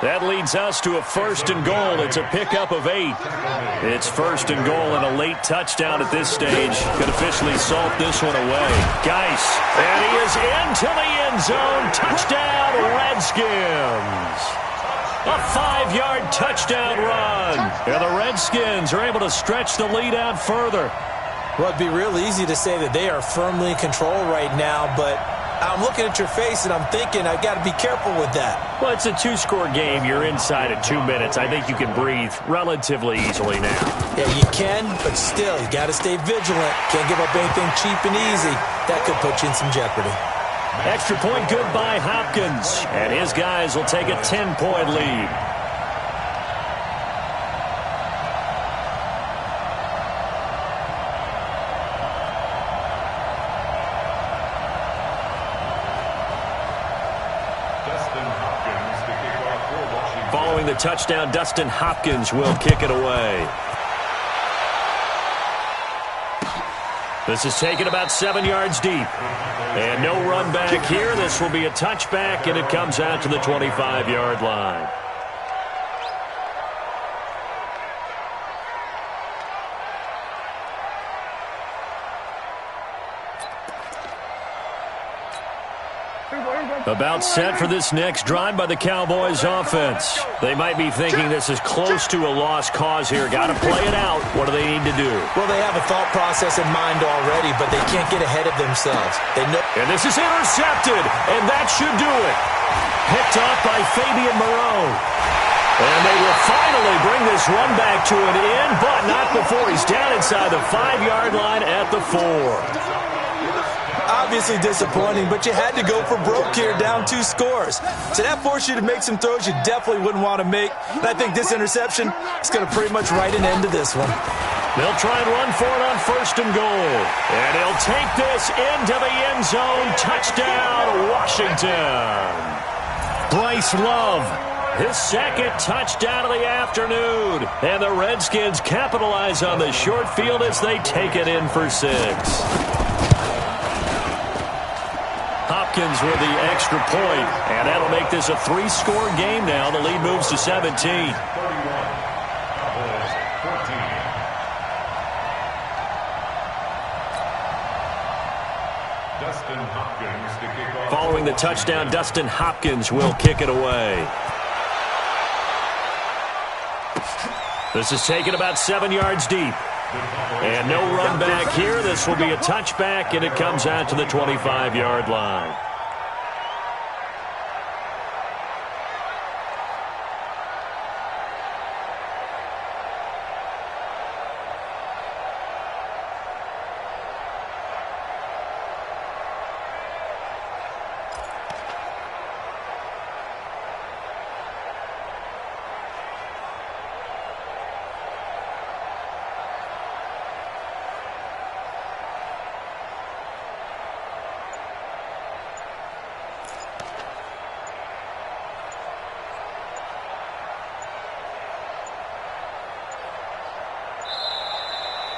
That leads us to a 1st and goal. It's a pickup of 8. It's 1st and goal and a late touchdown at this stage. Could officially salt this one away. Geis, and he is into the end zone. Touchdown, Redskins. A 5-yard touchdown run. And the Redskins are able to stretch the lead out further. Well, it'd be real easy to say that they are firmly in control right now, but I'm looking at your face and I'm thinking I've got to be careful with that. Well, it's a 2-score game. You're inside at 2 minutes. I think you can breathe relatively easily now. Yeah, you can, but still, you got to stay vigilant. Can't give up anything cheap and easy. That could put you in some jeopardy. Extra point good by Hopkins, and his guys will take a 10-point lead. Following the touchdown, Dustin Hopkins will kick it away. This is taken about 7 yards deep. And no run back here. This will be a touchback, and it comes out to the 25-yard line. About set for this next drive by the Cowboys offense. They might be thinking this is close to a lost cause here. Got to play it out. What do they need to do? Well, they have a thought process in mind already, but they can't get ahead of themselves. They know. And this is intercepted, and that should do it. Picked off by Fabian Marone. And they will finally bring this run back to an end, but not before he's down inside the 5-yard line at the 4. Obviously disappointing, but you had to go for broke here, down 2 scores. So that forced you to make some throws you definitely wouldn't want to make. And I think this interception is going to pretty much write an end to this one. They'll try and run for it on 1st and goal. And he'll take this into the end zone. Touchdown, Washington. Bryce Love, his 2nd touchdown of the afternoon. And the Redskins capitalize on the short field as they take it in for 6. Hopkins with the extra point, and that'll make this a 3-score game now. The lead moves to 17. Following the touchdown, Dustin Hopkins will kick it away. This is taken about 7 yards deep. And no run back here. This will be a touchback, and it comes out to the 25-yard line.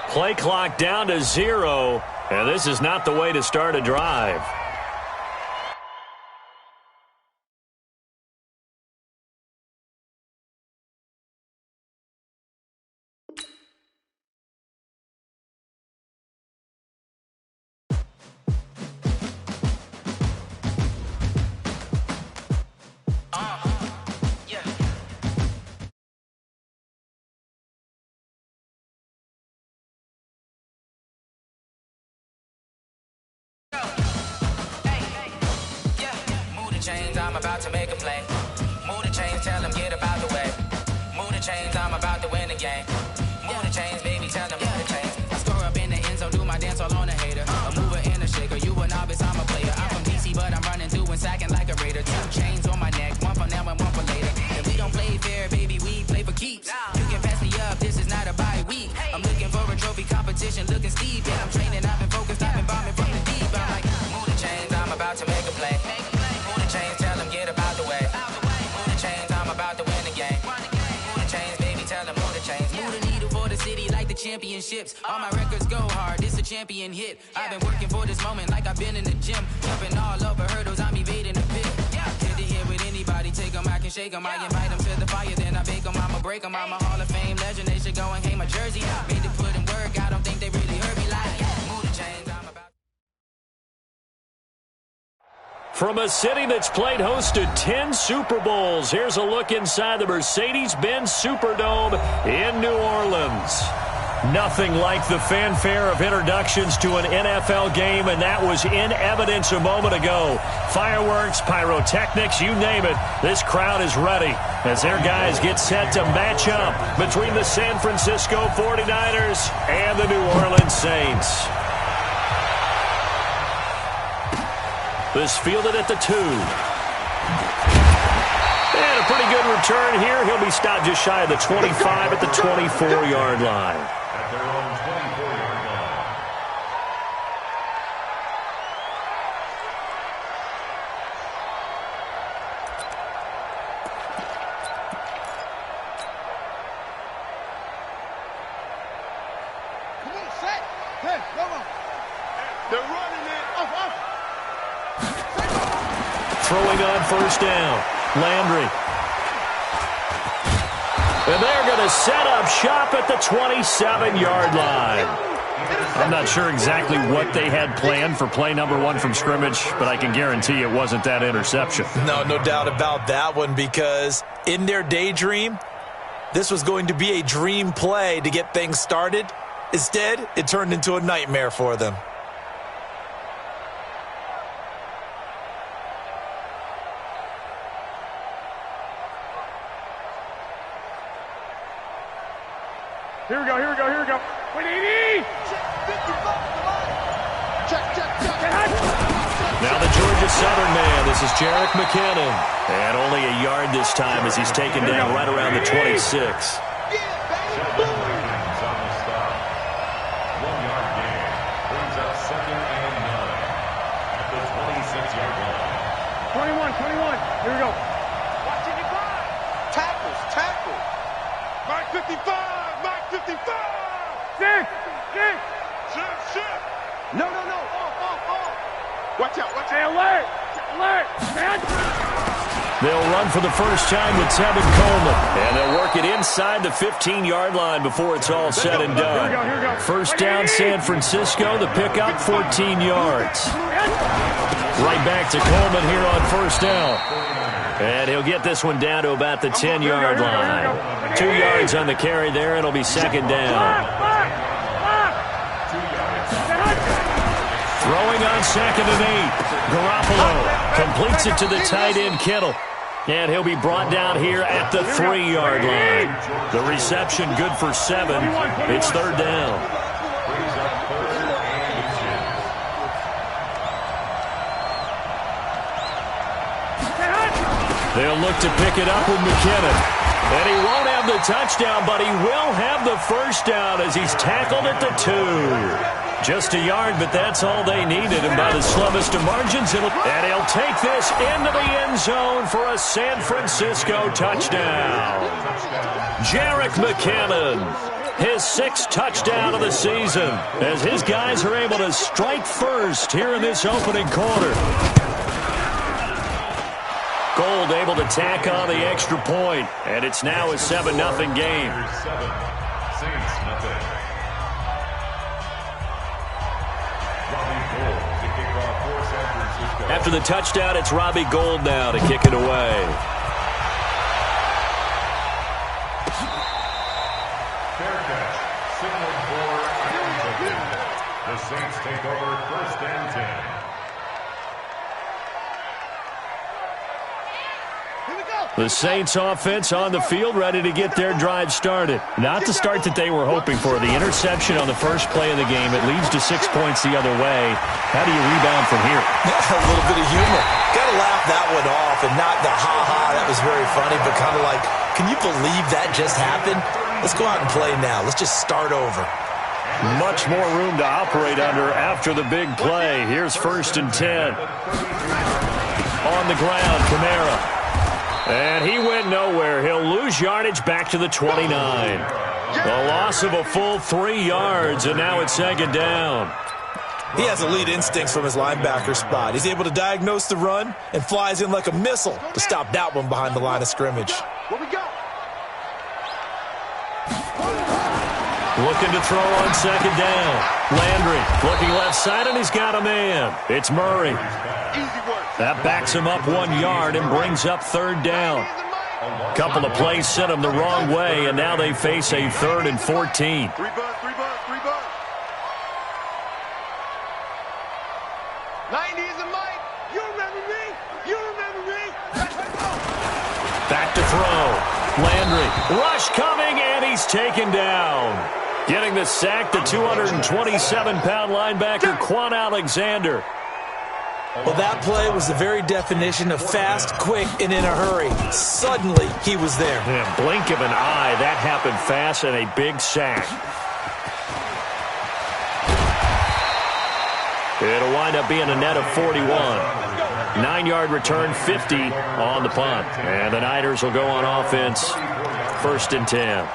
Play clock down to 0, and this is not the way to start a drive. I'm about to make a play. Move the chains, tell them get about the way. Move the chains, I'm about to win the game. Move the chains, baby, tell them move the chains. I score up in the end zone, do my dance all on a hater. A mover and a shaker, you a novice, I'm a player. I'm from DC, but I'm running through and sacking like a raider. 2 chains on my neck, one for now and one for later. And we don't play fair, baby, we play for keeps. You can pass me up, this is not a bye week. I'm looking for a trophy competition, looking steep. And I'm training, I've been focused, I've been bombing from the deep. I'm like, move the chains, I'm about to make a play. Move the chains, tell them get about the way. Move the chains, I'm about to win the game. Move the chains, baby, tell them move the chains. Move the needle for the city like the championships. All my records go hard, this a champion hit. I've been working for this moment like I've been in the gym. Jumping all over hurdles, I'm evading the pit. Good to hear with anybody, take them, I can shake them. I invite them to the fire, then I bake them. I'ma break them. I'm a Hall of Fame legend. They should go and hang my jersey. Made to put in work. I don't think they really heard me like move the chains. I'm about. From a city that's played host to 10 Super Bowls, here's a look inside the Mercedes-Benz Superdome in New Orleans. Nothing like the fanfare of introductions to an NFL game, and that was in evidence a moment ago. Fireworks, pyrotechnics, you name it. This crowd is ready as their guys get set to match up between the San Francisco 49ers and the New Orleans Saints. This fielded at the 2. And a pretty good return here. He'll be stopped just shy of the 25 at the 24-yard line. At their own 24-yard line. Come on, set. Hey, come on. They're running it. Off. Throwing on first down. Landry. And they're going to set up shop at the 27-yard line. I'm not sure exactly what they had planned for play number 1 from scrimmage, but I can guarantee it wasn't that interception. No doubt about that one, because in their daydream, this was going to be a dream play to get things started. Instead, it turned into a nightmare for them. Here we go. 180. Check. Now the Georgia Southern man, this is Jerick McKinnon. And only a yard this time as he's taken down right around the 26. On the stop. 1-yard gain. Brings up 2nd and 9 at the 26-yard line. 21. Here we go. Watching the clock. Tackle. Mark 55. 6. No. Off. Watch out. Hey, alert. Man. They'll run for the first time with Tevin Coleman. And they'll work it inside the 15-yard line before it's all said and done. Here we go. First down, San Francisco. The pickup, 14 yards. Right back to Coleman here on first down. And he'll get this one down to about the 10-yard line. 2 yards on the carry there. It'll be second down. Throwing on 2nd and 8. Garoppolo completes it to the tight end, Kittle. And he'll be brought down here at the 3-yard line. The reception good for 7. It's third down. They'll look to pick it up with McKinnon. And he won't have the touchdown, but he will have the first down as he's tackled at the 2. Just a yard, but that's all they needed. And by the slimmest of margins, and he'll take this into the end zone for a San Francisco touchdown. Jerick McKinnon, his 6th touchdown of the season, as his guys are able to strike first here in this opening quarter. Gold able to tack on the extra point, and it's now a 7-0 game. After the touchdown, it's Robbie Gould now to kick it away. Fair catch. Signaled for the Saints take over 1st and 10. The Saints offense on the field, ready to get their drive started. Not the start that they were hoping for. The interception on the first play of the game. It leads to 6 points the other way. How do you rebound from here? A little bit of humor. Got to laugh that one off, and not the ha-ha, that was very funny, but kind of like, can you believe that just happened? Let's go out and play now. Let's just start over. Much more room to operate under after the big play. Here's 1st and 10. On the ground, Kamara. And he went nowhere. He'll lose yardage back to the 29. A loss of a full 3 yards, and now it's 2nd down. He has elite instincts from his linebacker spot. He's able to diagnose the run and flies in like a missile to stop that one behind the line of scrimmage. Where we go? Looking to throw on second down. Landry looking left side, and he's got a man. It's Murray. Easy work. That backs him up 1 yard and brings up third down. Couple of plays sent him the wrong way, and now they face a 3rd and 14. 3 bucks, 3 bucks, 3 bucks. 90 is a mic. You remember me? You remember me? Back to throw. Landry. Rush coming, and he's taken down. Getting the sack, the 227-pound linebacker, Quan Alexander. Well, that play was the very definition of fast, quick, and in a hurry. Suddenly, he was there. Yeah, blink of an eye, that happened fast, and a big sack. It'll wind up being a net of 41. 9-yard return, 50 on the punt. And the Niners will go on offense, 1st and 10.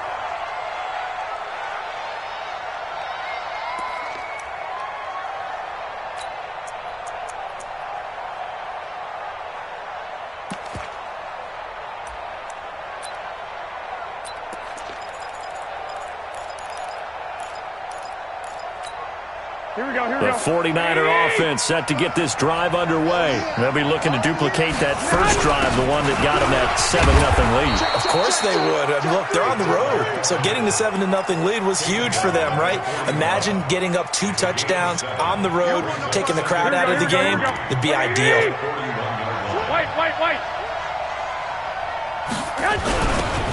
The 49er offense set to get this drive underway. They'll be looking to duplicate that first drive, the one that got them that 7-0 lead. Of course they would. I mean, look, they're on the road. So getting the 7-0 lead was huge for them, right? Imagine getting up 2 touchdowns on the road, taking the crowd out of the game. It'd be ideal. Wait.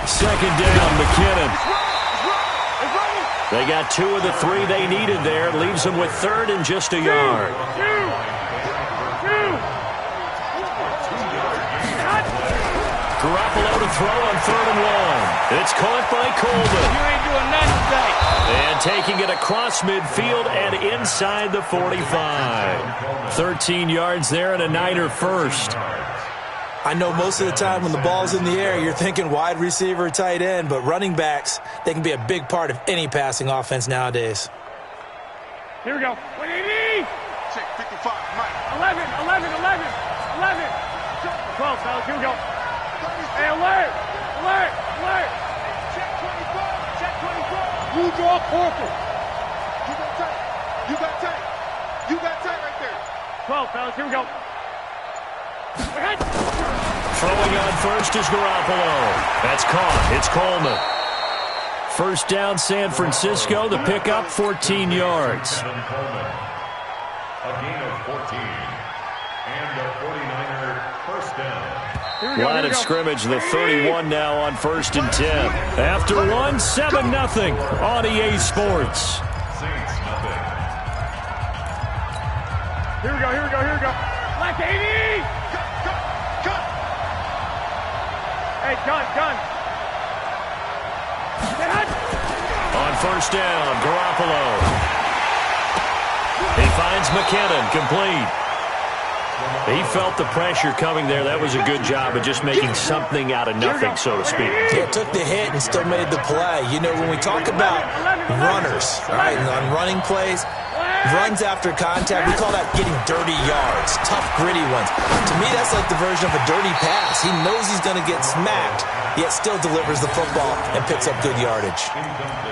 Second down, McKinnon. They got 2 of the 3 they needed there. Leaves them with 3rd and just a yard. Garoppolo to throw on 3rd and 1. It's caught by Coleman. You ain't doing nothing today. And taking it across midfield and inside the 45. 13 yards there and a Niner first. I know most of the time when the ball's in the air, you're thinking wide receiver, tight end, but running backs, they can be a big part of any passing offense nowadays. Here we go. 180. Check 55, Mike. 11. 12, fellas, here we go. Hey, alert. Check 24. You draw Corker. You got tight right there. 12, fellas, here we go. Throwing on first is Garoppolo. That's caught. It's Coleman. First down, San Francisco. The pickup, 14 yards. A gain of 14. And the 49er first down. Line of scrimmage, the 31 now on 1st and 10. After 1, 7-0 on EA Sports. Saints nothing. Here we go. Black 80. Cut. Hey, gun. On first down, Garoppolo. He finds McKinnon, complete. He felt the pressure coming there. That was a good job of just making something out of nothing, so to speak. Yeah, took the hit and still made the play. You know, when we talk about runners, all right, and on running plays, runs after contact, we call that getting dirty yards, tough, gritty ones. To me, that's like the version of a dirty pass. He knows he's going to get smacked, yet still delivers the football and picks up good yardage.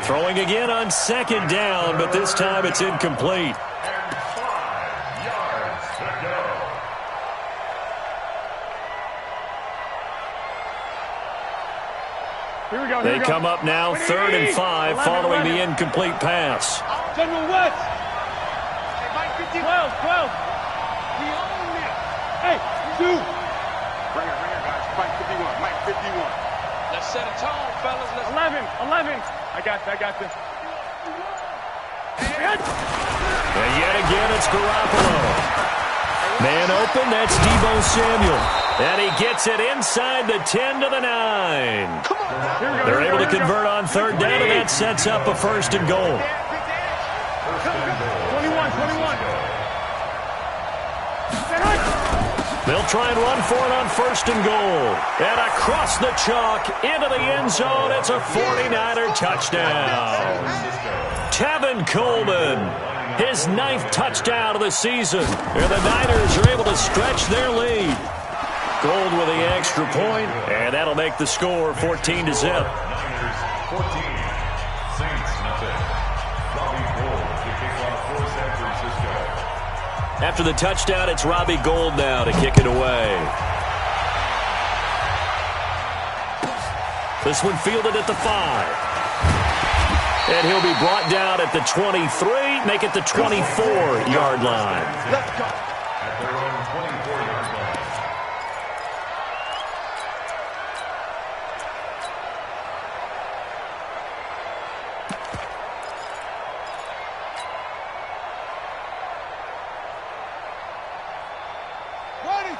Throwing again on second down, but this time it's incomplete. They come up now 3rd and 5 following the incomplete pass. General West. Hey, Mike 12. We own it. Hey, 2. Bring it, guys. Mike 51. Let's set a tone, fellas. 11. I got you. And yet again, it's Garoppolo. Man open, that's Deebo Samuel. And he gets it inside the 10 to the 9. They're able to convert on 3rd down, and that sets up a 1st and goal. 21. They'll try and run for it on 1st and goal. And across the chalk, into the end zone, it's a 49er touchdown. Tevin Coleman His 9th touchdown of the season. And the Niners are able to stretch their lead. Gold with the extra point, and that'll make the score 14-0. Niners 14, Saints nothing. Robbie Gould to kick off for San Francisco. After the touchdown, it's Robbie Gould now to kick it away. This one fielded at the 5. And he'll be brought down at the 23, make it the 24-yard line. Let's go. At their own 24-yard line.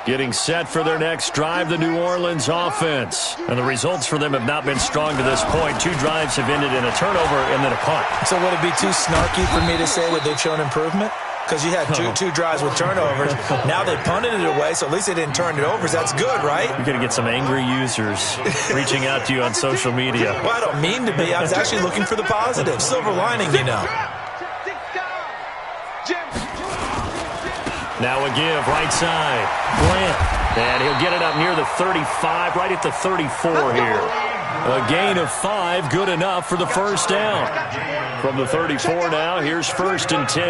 Getting set for their next drive, the New Orleans offense. And the results for them have not been strong to this point. 2 drives have ended in a turnover and then a punt. So would it be too snarky for me to say that they've shown improvement? Because you had two drives with turnovers. Now they punted it away, so at least they didn't turn it over. So that's good, right? You're going to get some angry users reaching out to you on social media. Well, I don't mean to be. I was actually looking for the positive. Silver lining, you know. Now a give, right side. Grant. And he'll get it up near the 35, right at the 34 here. A gain of 5, good enough for the first down. From the 34 now, here's 1st and 10.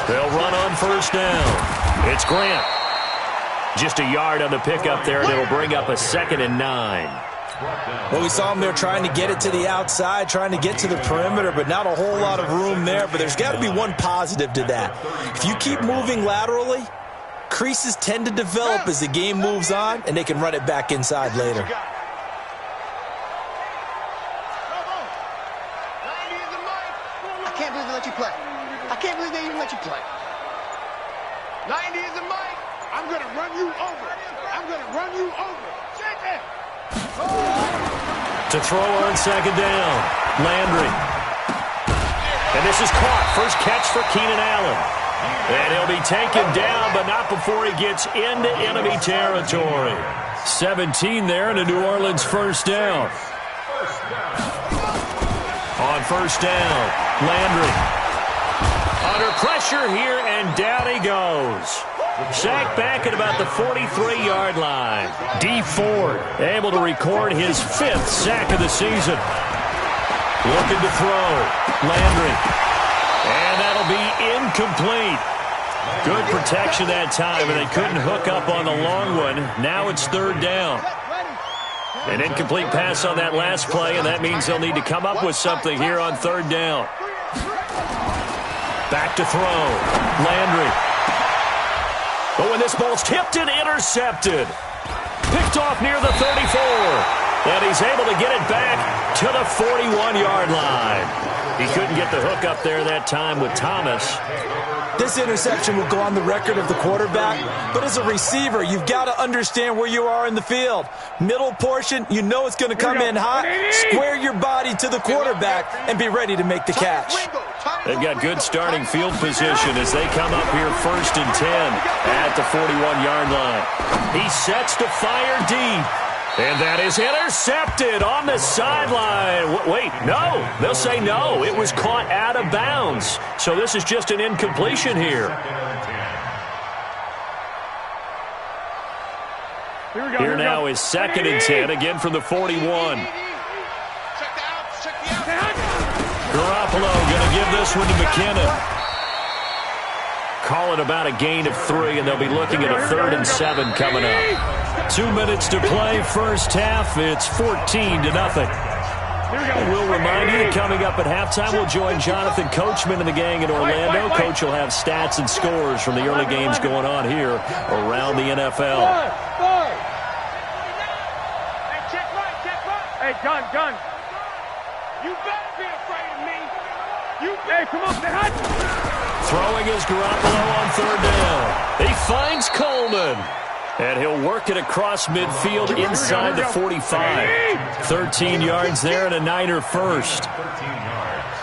They'll run on first down. It's Grant. Just a yard on the pickup there, and it'll bring up a 2nd and 9. Well, we saw them there trying to get it to the outside, trying to get to the perimeter, but not a whole lot of room there. But there's got to be one positive to that. If you keep moving laterally, creases tend to develop as the game moves on, and they can run it back inside later. I can't believe they let you play. I can't believe they even let you play. 90 is the mic. I'm going to run you over. I'm going to run you over. Check it. To throw on 2nd down, Landry. And this is caught. First catch for Keenan Allen. And he'll be taken down, but not before he gets into enemy territory. 17 there, and a New Orleans first down. On first down, Landry. Under pressure here, and down he goes. Sacked back at about the 43-yard line. D. Ford able to record his 5th sack of the season. Looking to throw. Landry. And that'll be incomplete. Good protection that time, and they couldn't hook up on the long one. Now it's 3rd down. An incomplete pass on that last play, and that means they'll need to come up with something here on 3rd down. Back to throw. Landry. But when this ball's tipped and intercepted. Picked off near the 34. And he's able to get it back to the 41-yard line. He couldn't get the hook up there that time with Thomas. This interception will go on the record of the quarterback, but as a receiver, you've got to understand where you are in the field. Middle portion, you know it's going to come in hot. Square your body to the quarterback and be ready to make the catch. They've got good starting field position as they come up here 1st and 10 at the 41-yard line. He sets to fire deep. And that is intercepted on the sideline. Wait, no. They'll say no. It was caught out of bounds. So this is just an incompletion here. Here now is 2nd and 10, again from the 41. Garoppolo going to give this one to McKinnon. Call it about a gain of 3, and they'll be looking at a 3rd and 7 coming up. 2 minutes to play, first half. It's 14-0. And we'll remind you that coming up at halftime, we'll join Jonathan Coachman and the gang in Orlando. Coach will have stats and scores from the early games going on here around the NFL. Hey, check right. Hey, gun. You better be afraid of me. Hey, come on, say hi. Throwing is Garoppolo on 3rd down. He finds Coleman. And he'll work it across midfield inside the 45. 13 yards there and a Niner first. 13 yards.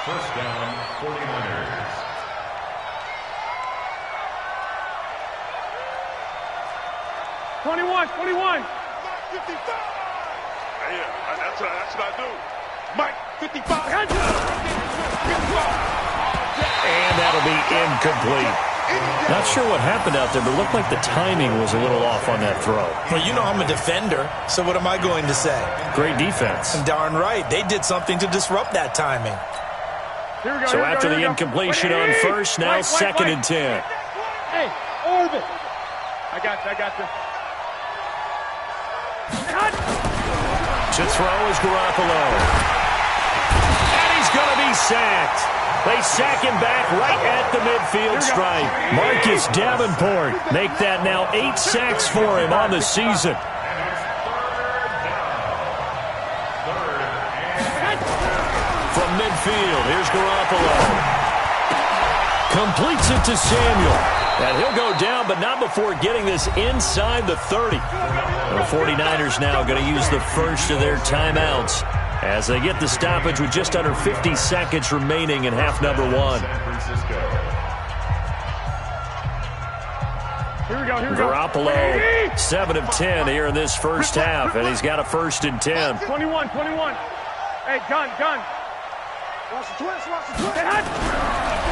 First down, 49ers. '21. Yeah, that's what I do. Mike, 55. And that'll be incomplete. Not sure what happened out there, but it looked like the timing was a little off on that throw. Well, you know I'm a defender, so what am I going to say? Great defense. Darn right. They did something to disrupt that timing. So after the incompletion on first, now second and 10. Hey, orbit. I got you. To throw is Garoppolo. And he's going to be sacked. They sack him back right at the midfield stripe. Marcus Davenport make that now 8 sacks for him on the season. From midfield, here's Garoppolo. Completes it to Samuel. And he'll go down, but not before getting this inside the 30. The 49ers now going to use the first of their timeouts as they get the stoppage with just under 50 seconds remaining in half number 1. Here we go. Garoppolo, 7 of 10 here in this first half, and he's got a 1st and 10. 21. Hey, gun. Watch the twist.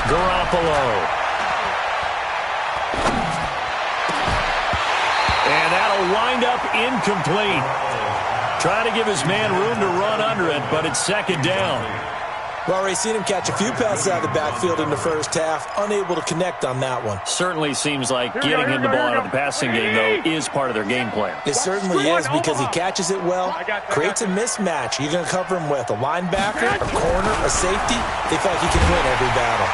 Garoppolo. And that'll wind up incomplete. Trying to give his man room to run under it, but it's second down. Well, already seen him catch a few passes out of the backfield in the first half, unable to connect on that one. Certainly seems like getting him the ball out of the passing game, though, is part of their game plan. It certainly is because he catches it well, creates a mismatch. You're going to cover him with a linebacker, a corner, a safety. They feel like he can win every battle.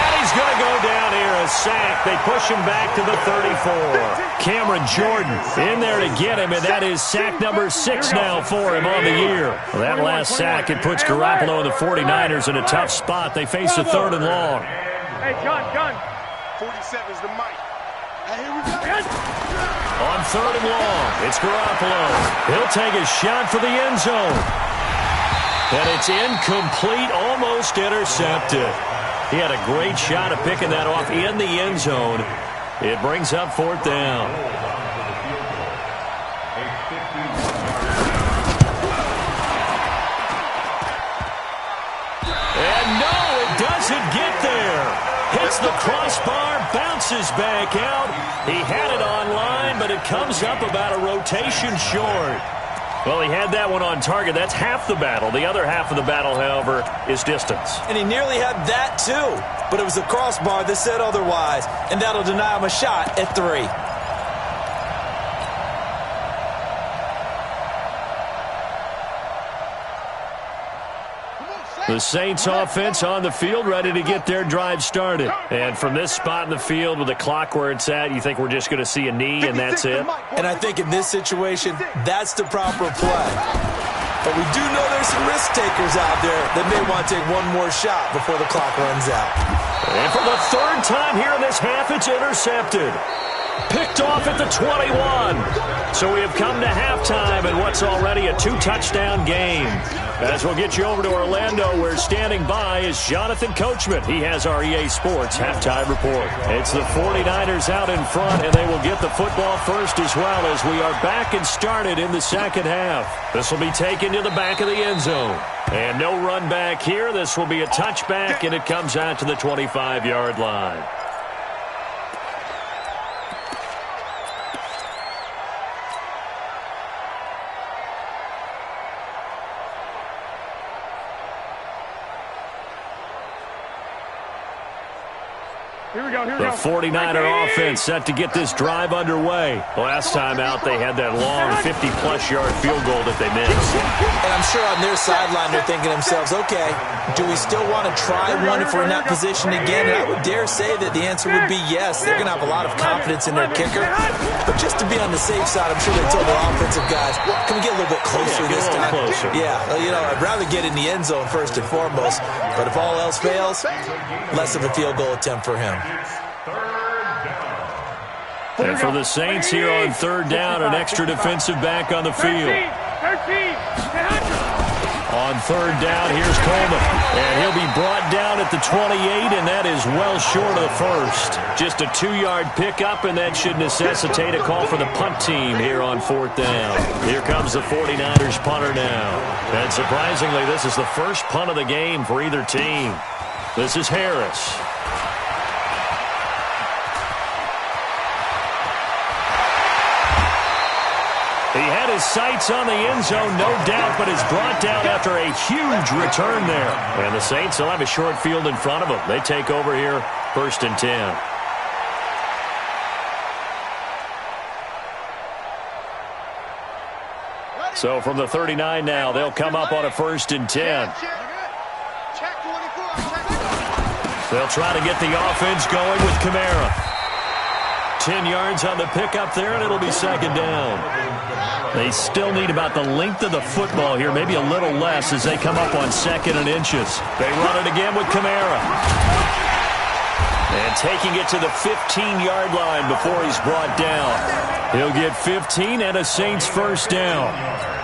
And he's going to go down here, a sack. They push him back to the 34. Cameron Jordan in there to get him, and that is sack number 6 now for him on the year. Well, that last sack, it puts Garoppolo and the 49ers in a tough spot. They face a 3rd and long. Hey, gun. 47's the mic. Hey, here we go. On 3rd and long, it's Garoppolo. He'll take a shot for the end zone. And it's incomplete, almost intercepted. He had a great shot at picking that off in the end zone. It brings up 4th down. Doesn't get there. Hits the crossbar, bounces back out. He had it online, but it comes up about a rotation short. Well, he had that one on target. That's half the battle. The other half of the battle, however, is distance. And he nearly had that, too. But it was the crossbar that said otherwise, and that'll deny him a shot at 3. The Saints offense on the field, ready to get their drive started. And from this spot in the field with the clock where it's at, you think we're just going to see a knee and that's it? And I think in this situation, that's the proper play. But we do know there's some risk takers out there that may want to take one more shot before the clock runs out. And for the 3rd time here in this half, it's intercepted. Picked off at the 21. So we have come to halftime in what's already a 2-touchdown game. As we'll get you over to Orlando, where standing by is Jonathan Coachman. He has our EA Sports halftime report. It's the 49ers out in front, and they will get the football first as well as we are back and started in the second half. This will be taken to the back of the end zone. And no run back here. This will be a touchback, and it comes out to the 25-yard line. The 49er offense set to get this drive underway. Last time out, they had that long 50-plus yard field goal that they missed. And I'm sure on their sideline they're thinking to themselves, okay, do we still want to try one if we're in that position again? And I would dare say that the answer would be yes. They're going to have a lot of confidence in their kicker. But just to be on the safe side, I'm sure they told their offensive guys, can we get a little bit closer this time? Closer. Yeah, you know, I'd rather get in the end zone first and foremost. But if all else fails, less of a field goal attempt for him. And for the Saints here on 3rd down, an extra defensive back on the field. On third down, here's Coleman. And he'll be brought down at the 28, and that is well short of the first. Just a 2-yard pickup, and that should necessitate a call for the punt team here on fourth down. Here comes the 49ers punter now. And surprisingly, this is the first punt of the game for either team. This is Harris. He had his sights on the end zone, no doubt, but is brought down after a huge return there. And the Saints will have a short field in front of them. They take over here, 1st and 10. So from the 39 now, they'll come up on a 1st and 10. They'll try to get the offense going with Kamara. 10 yards on the pickup there, and it'll be 2nd down. They still need about the length of the football here, maybe a little less as they come up on 2nd and inches. They run it again with Kamara. And taking it to the 15-yard line before he's brought down. He'll get 15 and a Saints 1st down.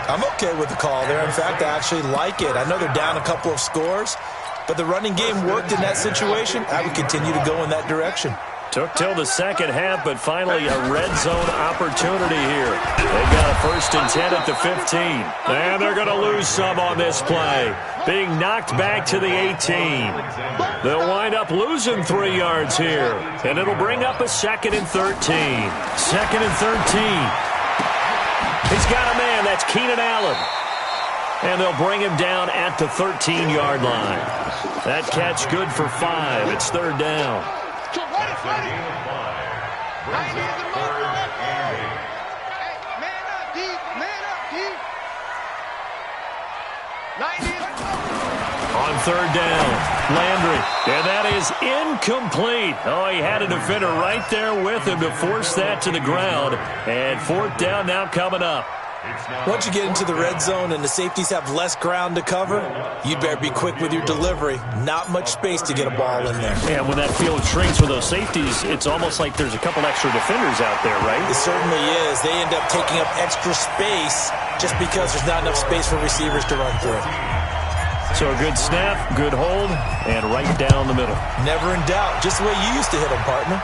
I'm okay with the call there. In fact, I actually like it. I know they're down a couple of scores, but the running game worked in that situation. I would continue to go in that direction. Took till the second half, but finally a red zone opportunity here. They've got a 1st and 10 at the 15. And they're going to lose some on this play. Being knocked back to the 18. They'll wind up losing 3 yards here. And it'll bring up a 2nd and 13. 2nd and 13. He's got a man. That's Keenan Allen. And they'll bring him down at the 13-yard line. That catch good for 5. It's 3rd down. On 3rd down, Landry, and that is incomplete. Oh, he had a defender right there with him to force that to the ground. And 4th down now coming up. Once you get into the red zone and the safeties have less ground to cover, you'd better be quick with your delivery. Not much space to get a ball in there. Yeah, when that field shrinks with those safeties, it's almost like there's a couple extra defenders out there, right? It certainly is. They end up taking up extra space just because there's not enough space for receivers to run through. So a good snap, good hold, and right down the middle. Never in doubt. Just the way you used to hit them, partner.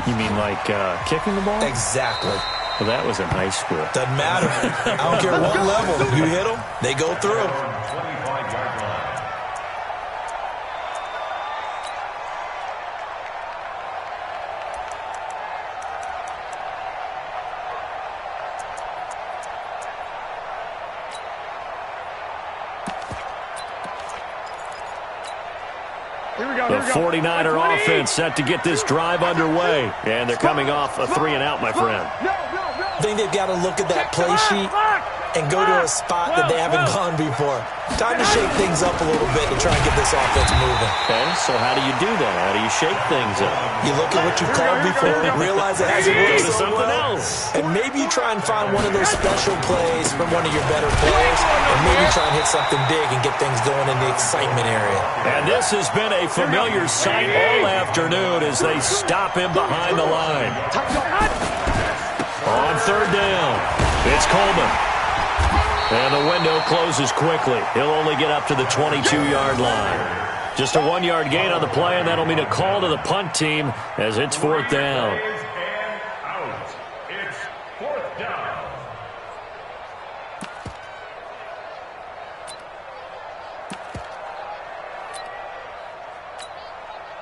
You mean like kicking the ball? Exactly. Well, that was in high school. Doesn't matter. I don't care what level. You hit them, they go through. The 49er offense set to get this drive underway. And they're coming off a 3-and-out, my friend. I think they've got to look at that play sheet and go to a spot that they haven't gone before. Time to shake things up a little bit to try and get this offense moving. Okay, so how do you do that? How do you shake things up? You look at what you've called before, realize it hasn't worked to so something well, else. and maybe you try and find one of those special plays from one of your better players, and maybe try and hit something big and get things going in the excitement area. And this has been a familiar sight all afternoon as they stop him behind the line. On 3rd down, it's Coleman. And the window closes quickly. He'll only get up to the 22-yard line. Just a 1-yard gain on the play, and that'll mean a call to the punt team as it's 4th down. It's 4th down.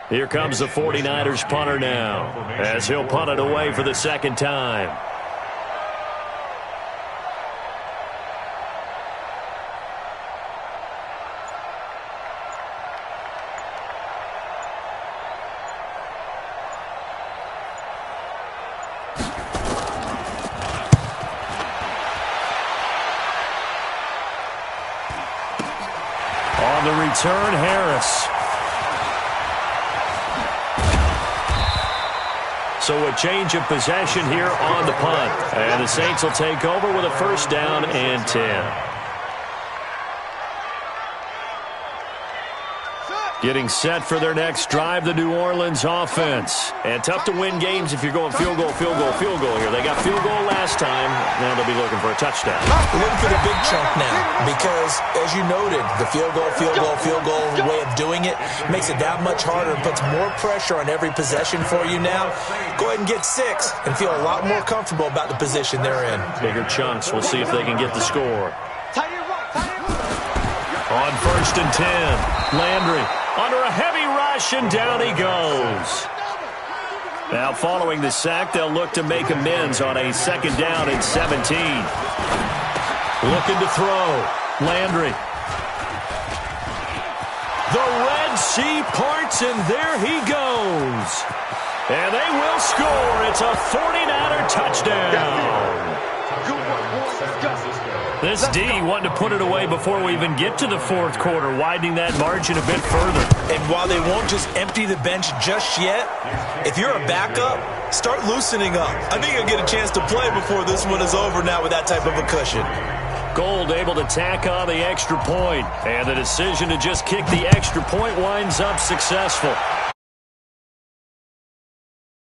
Here comes the 49ers punter now as he'll punt it away for the 2nd time. On the return, Harris. So a change of possession here on the punt. And the Saints will take over with a 1st down and 10. Getting set for their next drive, the New Orleans offense. And tough to win games if you're going field goal, field goal, field goal here. They got field goal last time. Now they'll be looking for a touchdown. Looking for the big chunk now because, as you noted, the field goal way of doing it makes it that much harder and puts more pressure on every possession for you now. Go ahead and get 6 and feel a lot more comfortable about the position they're in. Bigger chunks. We'll see if they can get the score. On 1st and 10, Landry under a heavy rush, and down he goes. Now, following the sack, they'll look to make amends on a 2nd down and 17. Looking to throw. Landry. The Red Sea parts, and there he goes. And they will score. It's a 49er touchdown. This D wanting to put it away before we even get to the 4th quarter, widening that margin a bit further. And while they won't just empty the bench just yet, if you're a backup, start loosening up. I think you'll get a chance to play before this one is over now with that type of a cushion. Gold able to tack on the extra point, and the decision to just kick the extra point winds up successful.